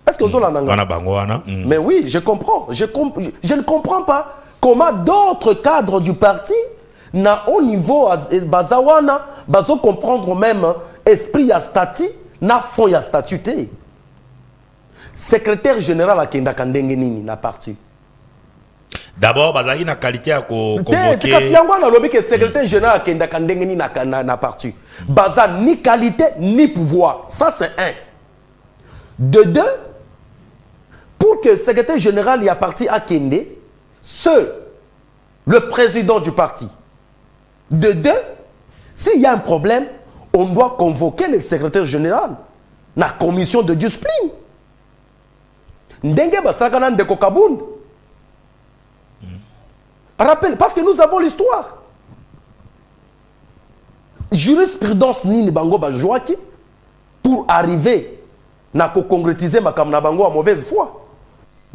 Est-ce que vous avez Mais oui, je comprends. Je ne comprends pas comment d'autres cadres du parti, na au niveau bazawana, bazo comprendre même esprit à statut, na fond ya statuté. Secrétaire général à Kenda Kandengenini na parti. D'abord, bazaki na qualité à convoquer. Si on a lobby que secrétaire général à Kenda Kandengenini na parti. Baza ni qualité ni pouvoir. Ça c'est un. De deux. Pour que le secrétaire général y a parti à Kende, le président du parti. De deux, s'il y a un problème, on doit convoquer le secrétaire général. La commission de discipline. Ndenge basakana ndeko Kabund. Rappel, parce que nous avons l'histoire. Jurisprudence ni bango ba joaki pour arriver na ko concrétiser ma kamna bango à mauvaise foi.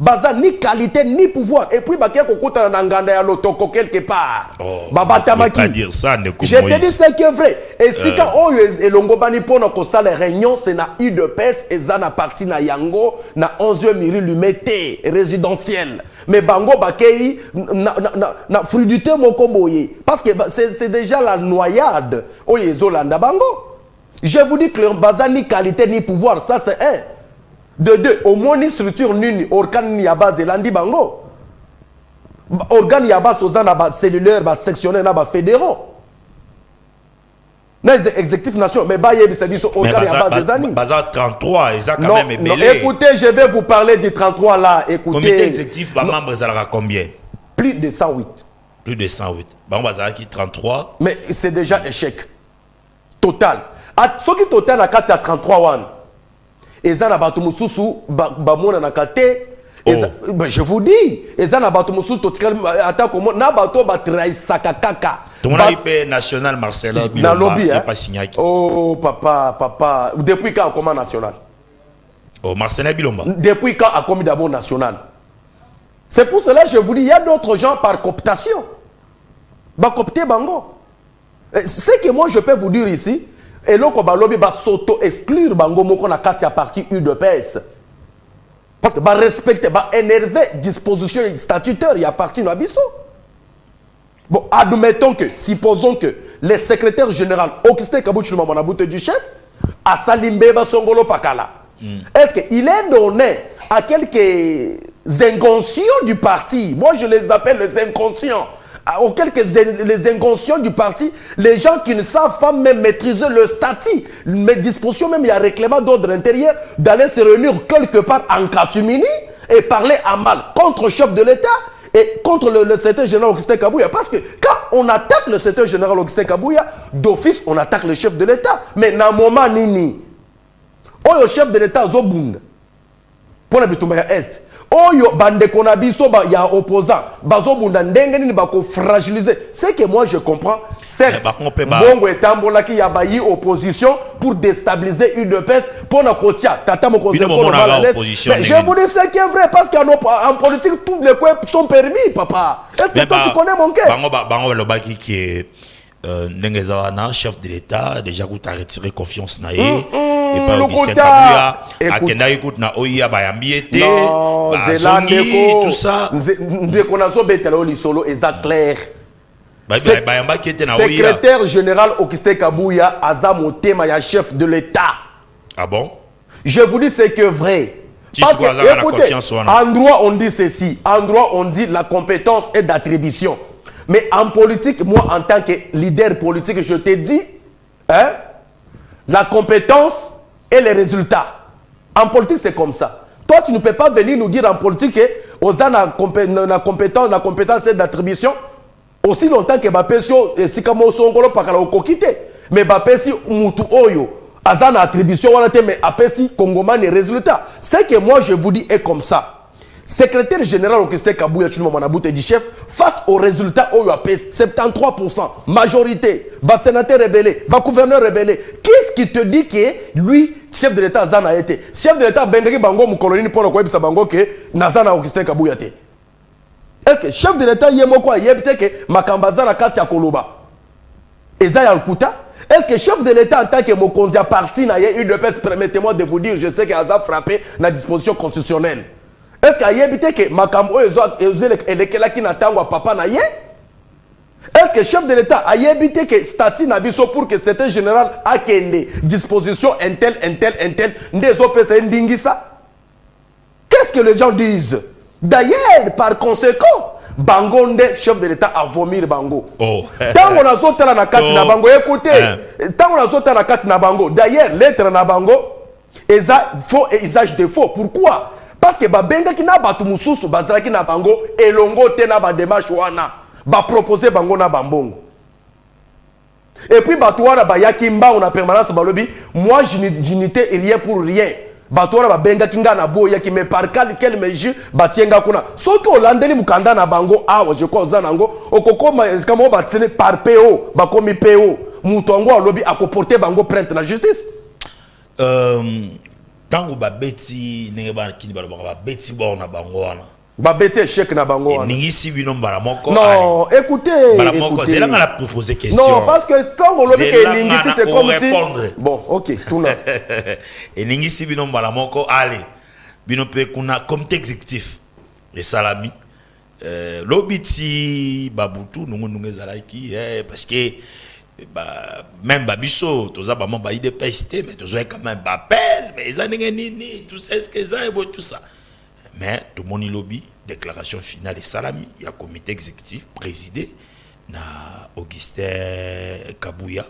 Baza ni qualité ni pouvoir et puis bakia kokota na nganda ya lotoko quelque part. Baba tamaki. Dire ça ne je te dis ce qui est vrai. Et si ka oyo elongo bani pona ko sala réunion c'est na UDPS et za na parti na yango na 11e mairie lumete résidentiel. Mais bango bakei na fruité moko boye parce que c'est déjà la noyade oyo ezolanda bango. Je vous dis que baza ni qualité ni pouvoir ça c'est un. De deux, au moins une structure nune, organe ni à base landi bango. Organe ni à base aux ans cellulaire, sectionnaire, fédéraux. Les exécutifs nationaux, mais bah il s'agit organe ni à base des années. Baza 33, ils ont quand même non, écoutez, je vais vous parler du 33 là. Écoutez. Comité exécutif, bah membre ça combien? Plus de 108. Plus de 108. Bah baza qui 33. Mais c'est déjà échec. Total. Ce qui total à 4 à 33 one. Et ça n'a pas tout mususu bamona na kate. Je vous dis, et ça n'a pas tout mususu attends comment na bato ba traisaka kaka. Tout le monde national Marcelo Bilomba lobby, hein? Pas signé. Oh papa, depuis quand comment national? Oh Marcelo Bilomba. Depuis quand a commis d'abord national? C'est pour cela que je vous dis, il y a d'autres gens par cooptation. Ba coopter bango. Ce que moi je peux vous dire ici. Et là, on va s'auto-exclure bango moko na katia parti UDPS. Parce que va respecter, va énerver disposition statutaire, il y a parti no abisso. Bon, admettons que, supposons que le secrétaire général Augustin Kabuya Manaboute du chef, a Salimbe Basongolo Pakala. Est-ce qu'il est donné à quelques inconscients du parti? Moi, je les appelle les inconscients. Les inconscients du parti, les gens qui ne savent pas même maîtriser le statut, mais disposition même, il y a un règlement d'ordre intérieur d'aller se réunir quelque part en catimini et parler à mal contre le chef de l'État et contre le secrétaire général Augustin Kabuya. Parce que quand on attaque le secrétaire général Augustin Kabuya, d'office, on attaque le chef de l'État. Mais dans un moment, nini, le chef de l'État, Zobund, pour la Est, oyo bande konabiso ba ya opposant bazo bunda ndenge nini bako fragiliser. C'est que moi je comprends certes bongo etambola ki ya bayi opposition pour déstabiliser UDPS pour na kotia tata moko zeko na opposition. Je vous dis ce qui est vrai parce qu'en politique tous les coups sont permis papa. Est-ce que toi tu connais mon cœur? Bango lobaki qui est ndenge zawana chef de l'État déjà qu'on a retiré confiance na ye. Et pas Augustin Kabuya, Akenda écoute na Oya Bayambiete, Zongi, tout ça. Ndeko nazo betelo lisolo eza clair. Bayamba qui était na Oya. Secrétaire général Augustin Kabuya aza motema ya chef de l'État. Ah bon? Je vous dis c'est que vrai. Parce que écoutez, en droit on dit ceci, en droit on dit la compétence est d'attribution. Mais en politique, moi en tant que leader politique, je te dis, hein, la compétence et les résultats. En politique, c'est comme ça. Toi, tu ne peux pas venir nous dire en politique que la compétence et d'attribution aussi longtemps que Bapesio et Sikamo Songolo Pakala Okokite. Mais Bapesi Mutu Oyo, Azan attribution, mais apesi Congomani résultat. Ce que moi je vous dis est comme ça. Secrétaire général Augustin Kabouya Chulma du chef, face aux résultats où il y a 73%, majorité, bas sénateur rebellé, bas gouverneur rebellé. Qu'est-ce qui te dit que lui, chef de l'État, Zana a été? Chef de l'État, Bendri Bango, mon colonie, pour le quoi, ça Bango, que Nazana Augustin Kabouya été. Est-ce que chef de l'État, il y a quoi? Il y a peut-être que Makambazana Katia Koloba. Et Zaya Alkuta? Est-ce que chef de l'État, en tant que Mokonzi a parti, permettez-moi de vous dire, je sais qu'il a frappé la disposition constitutionnelle. Est-ce qu'il y a que Makambo et papa na ye? Est-ce que chef de l'État a évité que statut Nabiso pour que c'était général a une disposition intel qu'est-ce que les gens disent? D'ailleurs, par conséquent, Bangonde, chef de l'État, a vomi Bango. Tant qu'on a sauté la nakati na Bango, écoutez, tant qu'on a sauté la nakati na Bango, d'ailleurs, l'être na Bango, faux et usage de faux. Pourquoi? Parce que Benga qui n'a pas tout mususu, Bazra qui n'a Bango, et Longo tena ba démarche wana, ba proposer Bango na Bambongo. Et puis Batouara ba yakimba on a permanence balobi, moi je n'étais rien pour rien. Batouara ba Benga kinga na bo yaki me par quel mesure batienga kuna. Sauf que Hollandais mukanda na Bango awa je crois zanango, okokoma kamo batine par PO, ba komi PO, mutongo alobi akoporter Bango plainte na justice. Tant que babeti n'engaba kini babeti borna bangwana. Babeti échec na bangwana. N'ingisi bino baramoko. Non, écoutez. Baramoko, c'est là qu'on a posé question. Non, parce que tant qu'on l'objet que n'ingisi c'est comme si. Bon, ok, tout là. Et n'ingisi bino baramoko, allez. Bino pe kuna comité exécutif. Les salami. L'obiti babutu nungu zalaki parce que même Babiso, tous les membres de PST, mais tous quand même appel, mais ils ont tout ça, ce que ça et tout ça. Mais tout le monde lobby, déclaration finale et salami, il y a un comité exécutif présidé na Augustin Kabouya,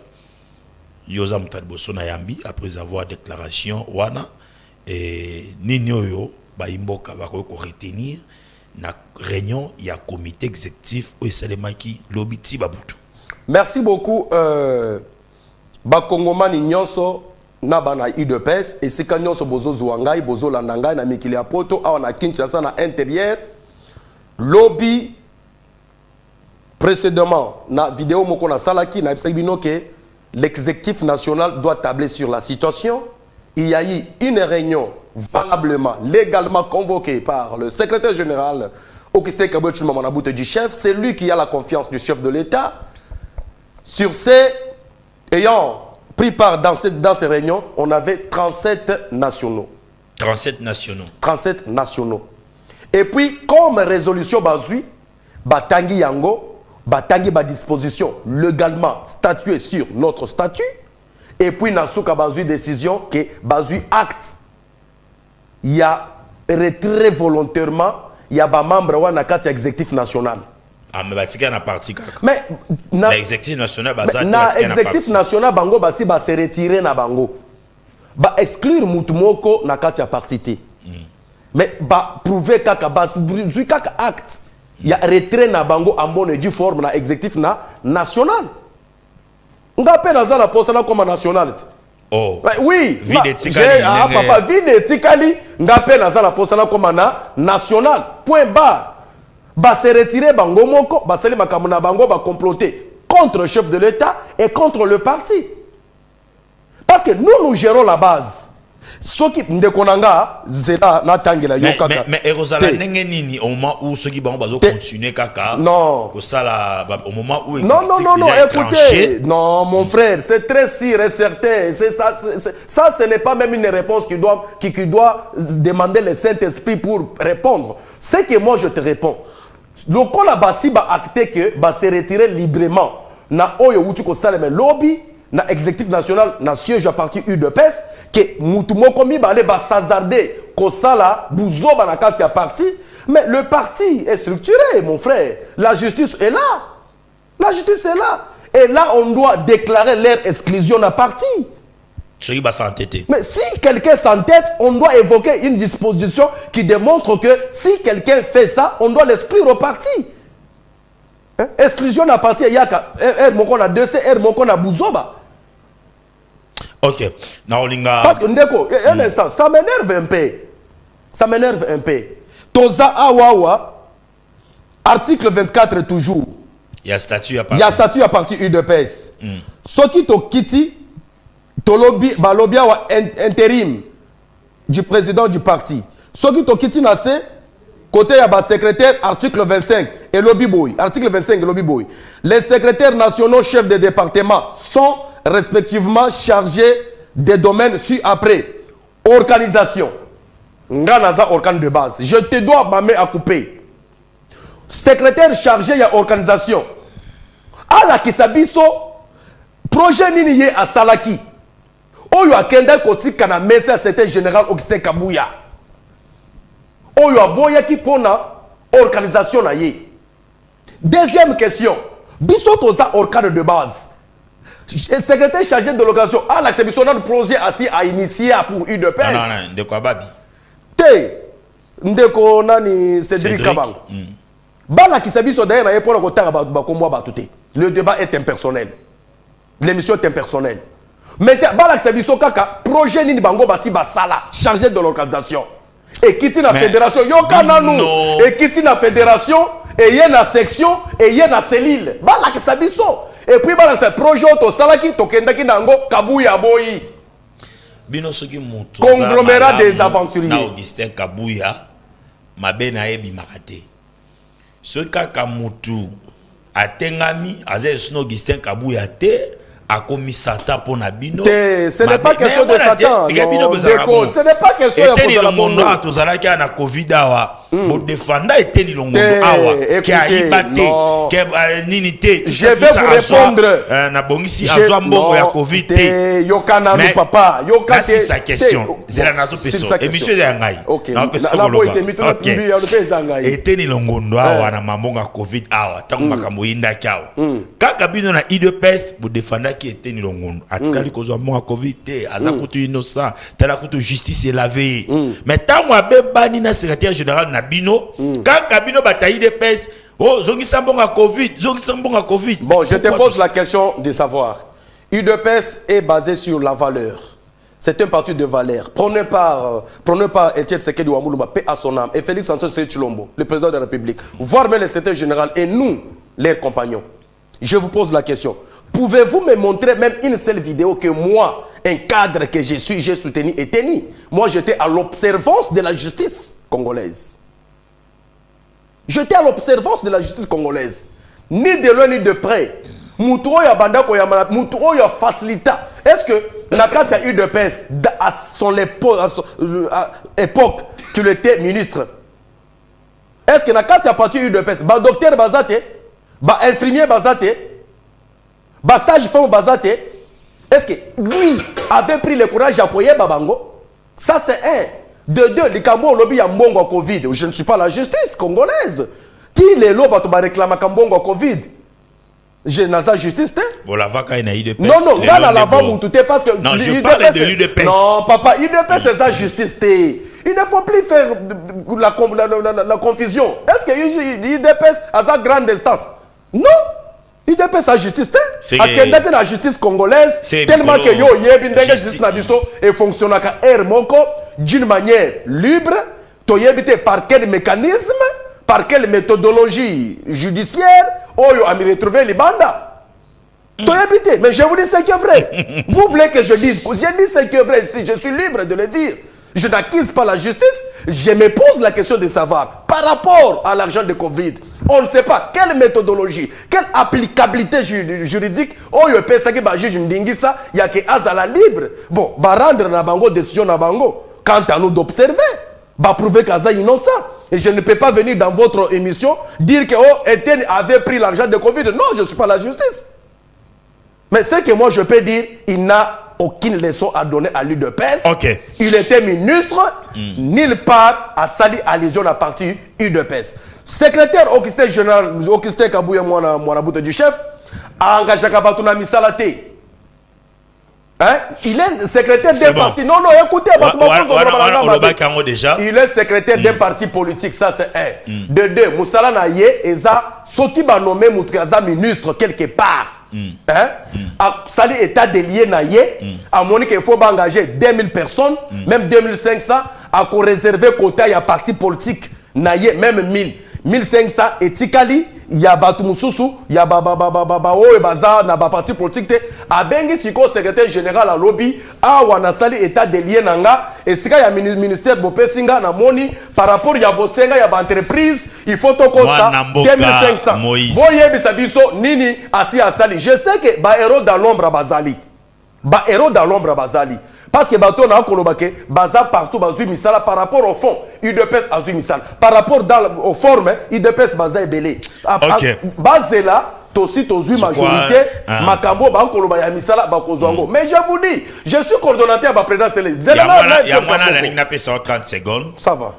Yozam Tadboso na Yambi, après avoir déclaration wana et Ninyoyo, Baimboka va retenir na réunion, il y a un comité exécutif où il qui lobby Tibabutu. Merci beaucoup. Bakongomani nyonso na bana IDPS et si nyonso bozo zwangai bozo landanga na mikili ya poto awa na Kinshasa na intérieur lobby précédemment na vidéo moko na salaki na bino que l'exécutif national doit tabler sur la situation. Il y a eu une réunion valablement légalement convoquée par le secrétaire général Augustin Kabouya Chulma du chef, c'est lui qui a la confiance du chef de l'État. Sur ces, ayant pris part dans ces réunions, on avait 37 nationaux. 37 nationaux. 37 nationaux. Et puis, comme résolution bazui, batangi yango, batangi ba disposition légalement statuée sur notre statut, et puis nasuka bazui décision que bazui acte. Il y a retrait volontairement, il y a ba membre wa na kati exécutif national. Ah, mais batika na parti kaka. Mais l'exécutif national na exécutif national bango basi ba se retirer na bango. Ba exclure mutumoko na kati ya parti. Mais ba prouver kaka basi kaka acte. Il y a retrait na bango en bonne et due forme na exécutif national. Ngapé na za la poste na comme national. Oh. Oui. Vide tikali. Ah papa vide tikali ngapé na za la poste na comme national. Point barre. Ba se retirer bango moko, ba sali makamuna bango ba comploter contre le chef de l'État et contre le parti. Parce que nous gérons la base. Ce qui ndekonanga zela na tangela yo kaka. Mais Erosala ndenge nini au moment où ceux qui vont continuer kaka. Non. Que ça là au moment où non, écoutez. Non, mon frère, c'est très sûr et certain. C'est ça, ça ce n'est pas même une réponse qui doit demander le Saint-Esprit pour répondre. C'est que moi je te réponds. Donc on a basi ba acté que ba se retirer librement na oyo wutu ko sala mais lobby na exécutif national na siège à parti UDPS que mutumoko mi ba aller ba s'hazarder ko sala buzoba na kati ya parti mais le parti est structuré mon frère. La justice est là. La justice est là et là on doit déclarer leur exclusion à parti. Mais si quelqu'un s'entête, on doit évoquer une disposition qui démontre que si quelqu'un fait ça, on doit l'exclure au parti. Exclusion à parti, il y a R mon a 2C, R mon a Bouzoba. Ok. Naolinga. Parce que Ndeko, un instant, ça m'énerve un peu. Ça m'énerve un peu. Toza Awawa, article 24 toujours. Il y a statut à Il y a statut à partir UDPS. Soki to kiti, to lobby wa intérim du président du parti. Soki to kiti nase, côté ya ba secrétaire, article 25 et lobby boy. Article 25 et lobby boy. Les secrétaires nationaux chefs de département sont respectivement chargés des domaines ci-après. Organisation. Nganaza organe de base. Je te dois ma main à couper. Secrétaire chargé de l'organisation. Ala Kisabiso, projet nini à Salaki. Oyo akenda koti kana mesa c'était général Augustin Kabouya. Oyo aboya ki pona organisation na ye. Deuxième question. Biso toza organe de base. Secrétaire chargé de l'organisation. Ala Kisabiso notre projet assis à initier pour UDPS. Non, de quoi babi? Ndeko nani Cédric Kabang. Bala Kisabiso d'ailleurs na pour le kotanga ba komwa ba tuté. Le débat est impersonnel. L'émission est impersonnelle. Mais Bala Kisabiso kaka projet nini bango basi ba sala chargé de l'organisation. Et quitte la fédération yo kana nous. Et quitte la fédération et y a la section et y a la cellule. Bala Kisabiso et puis bala ce projet to sala ki to kenda ki nango Kabouya boyi. Bino soki moto conglomérat des aventuriers. Na Augustin Kabouya mabe na yebi makate. Ce kaka mutu atengami aze sino Augustin Kabouya te a commis Satan pour Nabino. Ce n'est pas question de Satan. Ce n'est pas question de Satan. Et le monde a tous à la Covid awa. Bon défendre était le monde awa. Qui a ibaté, qui a ninité. Je vais vous répondre. Na bongisi azwa mbongo ya Covid te. Yokana no papa. Yokana c'est sa question. C'est la nazo peso. Et monsieur Zangai. OK. Na peso ko était ni longondo awa na mambonga Covid awa. Tango makambo inda kyao. Kaka bino na IDPS bo défendre qui était ni longondo atikali kozwa mbonga Covid te aza kutu innocent tala kutu justice est lavée mais tango abebani na secrétaire général na bino kaka bino batayi de pes oh zongisa mbonga Covid bon je te pose la question de savoir UDPS est basé sur la valeur. C'est un parti de valeur. Prenez par Etienne Sekedi Wamoulouma, paix à son âme, et Félix Antoine Chilombo, le président de la République, voire même le secrétaire général et nous, les compagnons. Je vous pose la question. Pouvez-vous me montrer même une seule vidéo que moi, un cadre que je suis, j'ai soutenu et tenu? Moi, j'étais à l'observance de la justice congolaise. J'étais à l'observance de la justice congolaise. Ni de loin ni de près. Moutouo ya banda ko ya malade, moutouo ya facilita. Est-ce que la carte a eu de pèse à son époque qu'il était ministre? Est-ce que la carte a parti eu de pèse? Ba docteur bazate, ba infirmier bazate, ba sage-femme bazate. Est-ce que lui avait pris le courage d'appuyer Babango? Ça c'est un. De deux, les Kambo lobby ya mbongo Covid. Je ne suis pas la justice congolaise. Qui les lobes ba réclame Kambongo Covid? Je n'ai pas justice. Bon, la vaca est naïve de peste. Non, non, là, la vaca, vous tout parce que. Non, je parle de l'UDPS. Non, papa, UDPS, c'est ça justice. Il ne faut plus faire la confusion. Est-ce que l'UDPS a sa grande instance? Non. UDPS a justice. A la justice congolaise, tellement que yo, la justice et fonctionne d'une manière libre, par quel mécanisme, par quelle méthodologie judiciaire. Oyo a retrouvé les bandas. Mais je vous dis ce qui est vrai. Vous voulez que je dise? Je dis ce qui est vrai. Je suis libre de le dire. Je n'accuse pas la justice. Je me pose la question de savoir, par rapport à l'argent de Covid, on ne sait pas quelle méthodologie, quelle applicabilité juridique. Oyo pesa ki ba juge ndingisa ya ke azala libre. Bon, ba rendre na bango décision na bango. Quant à nous d'observer, ba prouver qu'aza innocent. Et je ne peux pas venir dans votre émission dire que Etienne avait pris l'argent de Covid. Non, je ne suis pas la justice. Mais ce que moi je peux dire, il n'a aucune leçon à donner à l'UDPS. Okay. Il était ministre, nulle part à sali allusion à la partie UDPS. Secrétaire Augustin général, Augustin Kabouya Mouanaboute du chef, a engagé Kabatuna Misalate. Hein? Il est secrétaire d'un parti. Non, non, écoutez, il est secrétaire d'un parti politique, ça c'est un. De deux, Moussala Naye, Eza, Soki ba nommé Moutkaza ministre quelque part. sali état de lié na ye a monique il faut engager 2000 personnes même 2500 à réserver quota ya parti politique na ye même 1500 etikali ya batu mususu ya oyo baza na ba parti politique te abengi siko secrétaire général à lobby awa na sali état de lié nanga esika ya ministère bopesinga na moni par rapport ya bosenga ya ba entreprise il faut to kota 2500 boyebisa biso nini asi asali. Je sais que ba héros dans l'ombre bazali parce que bato na koloba ke baza partout bazui misala par rapport au fond UDPS azui misala par rapport aux formes UDPS baza ebele bazela tosi tozui majorité makambo ba koloba ya misala ba kozwango. Mais je vous dis, je suis coordonnateur ba président Sele ya mwana la ligne na pesa 30 secondes ça va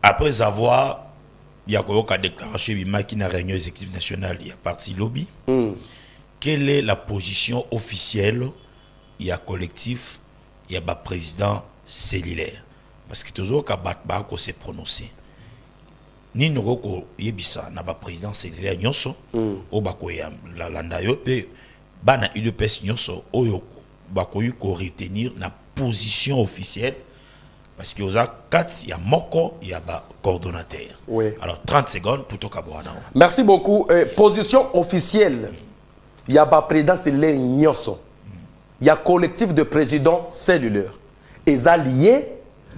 après avoir yakoyoka déclaration bimaki na réunion exécutive nationale ya parti lobby. Quelle est la position officielle il y a collectif, il y a président cellulaire. Parce que toujours quand Batbako s'est prononcé. Ni nous roko yebisa na président cellulaire nyonso o bako ya la landa yo pe bana UDPS nyonso oyo bako yu ko retenir na position officielle parce que oza 4 il y a moko il y a coordonnateur. Oui. Alors 30 secondes pour toi kabwana. Merci beaucoup. Position officielle. Il y a président cellulaire nyonso. Il y a collectif de présidents cellulaires. Ils sont liés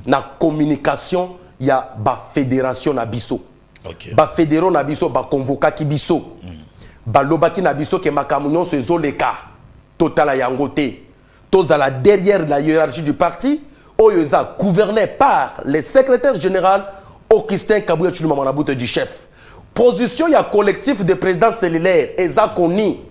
na communication, il y a ba fédération na biso. Okay. Ba fédération na biso, ba convoca ki biso. Ba lobaki na biso ke makamunyon se zo le cas. Total yangote. Tozala derrière la hiérarchie du parti, oyoza gouverné par le secrétaire général Augustin Kabouya Tshiluma Manaboute du chef. Position il y a collectif de présidents cellulaires, eza koni.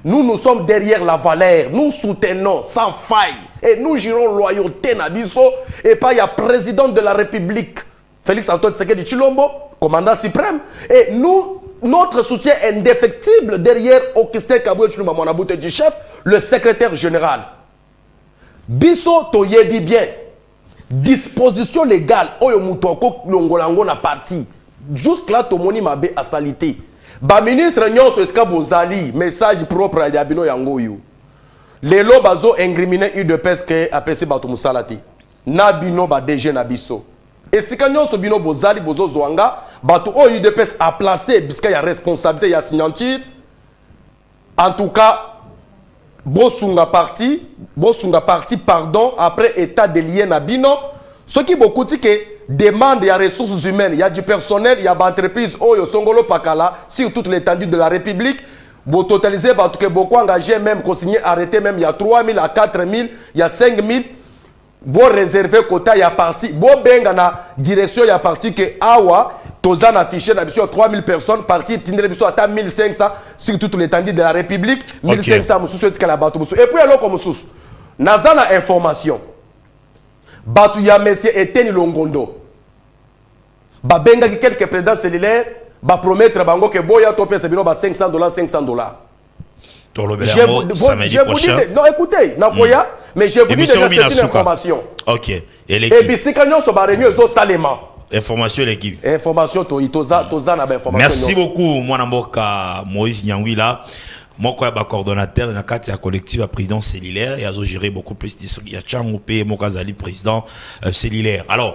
Nous sommes derrière la valeur, nous soutenons sans faille et nous girons loyauté Nabiso et pas il y a président de la République Félix Antoine Tshisekedi Tshilombo, commandant suprême et nous notre soutien indéfectible derrière Augustin Kabouya Tshiluma Manaboute du chef, le secrétaire général. Biso toyebi bien disposition légale oyo mutoko longolango na parti jusque là tomoni mabe à salité. Ba ministre nyonso eska bozali message propre ya bino yango yo lelo bazo incriminer UDPS ke apesi bato musalati na bino ba DG na biso esika nyonso bino bozali bozo zwanga bato o UDPS a placé biska ya responsabilité ya signature en tout cas bosunga parti pardon après état de lien na bino ce qui beaucoup dit que demande, il y a ressources humaines, il y a du personnel, il y a des entreprises, Oyo Songolo Pakala, sur toute l'étendue de la République. Vous totalisez, parce que beaucoup engagés, même consignés, arrêtés, même il y a 3 000, il y a 4 000, il y a 5 000. Vous réservez quota, il y a parti. Vous benga na direction, il y a parti que Awa, Tozan affiché, il y a 3 000 personnes, parti, Tindre Bisso, à 1 500 sur toute l'étendue de la République. 1 500, et puis alors, comme sous, Nazana information. Batu ya monsieur Eteni Longondo. Ba benga ki quelques présidents cellulaires ba promettre bango que boya topé c'est bino ba $500 $500. Je vous dis non écoutez nakoya mais je vous dis déjà c'est une information. OK. Et l'équipe. Et bisika nyonso ba réunion zo salema. Information l'équipe. Information toza na ba information. Merci beaucoup mwana mboka Moïse Nyangwila. Moi, je suis coordonnateur dans le collectif à président cellulaire et à gérer beaucoup plus de chango P. Mokazali président cellulaire. Alors,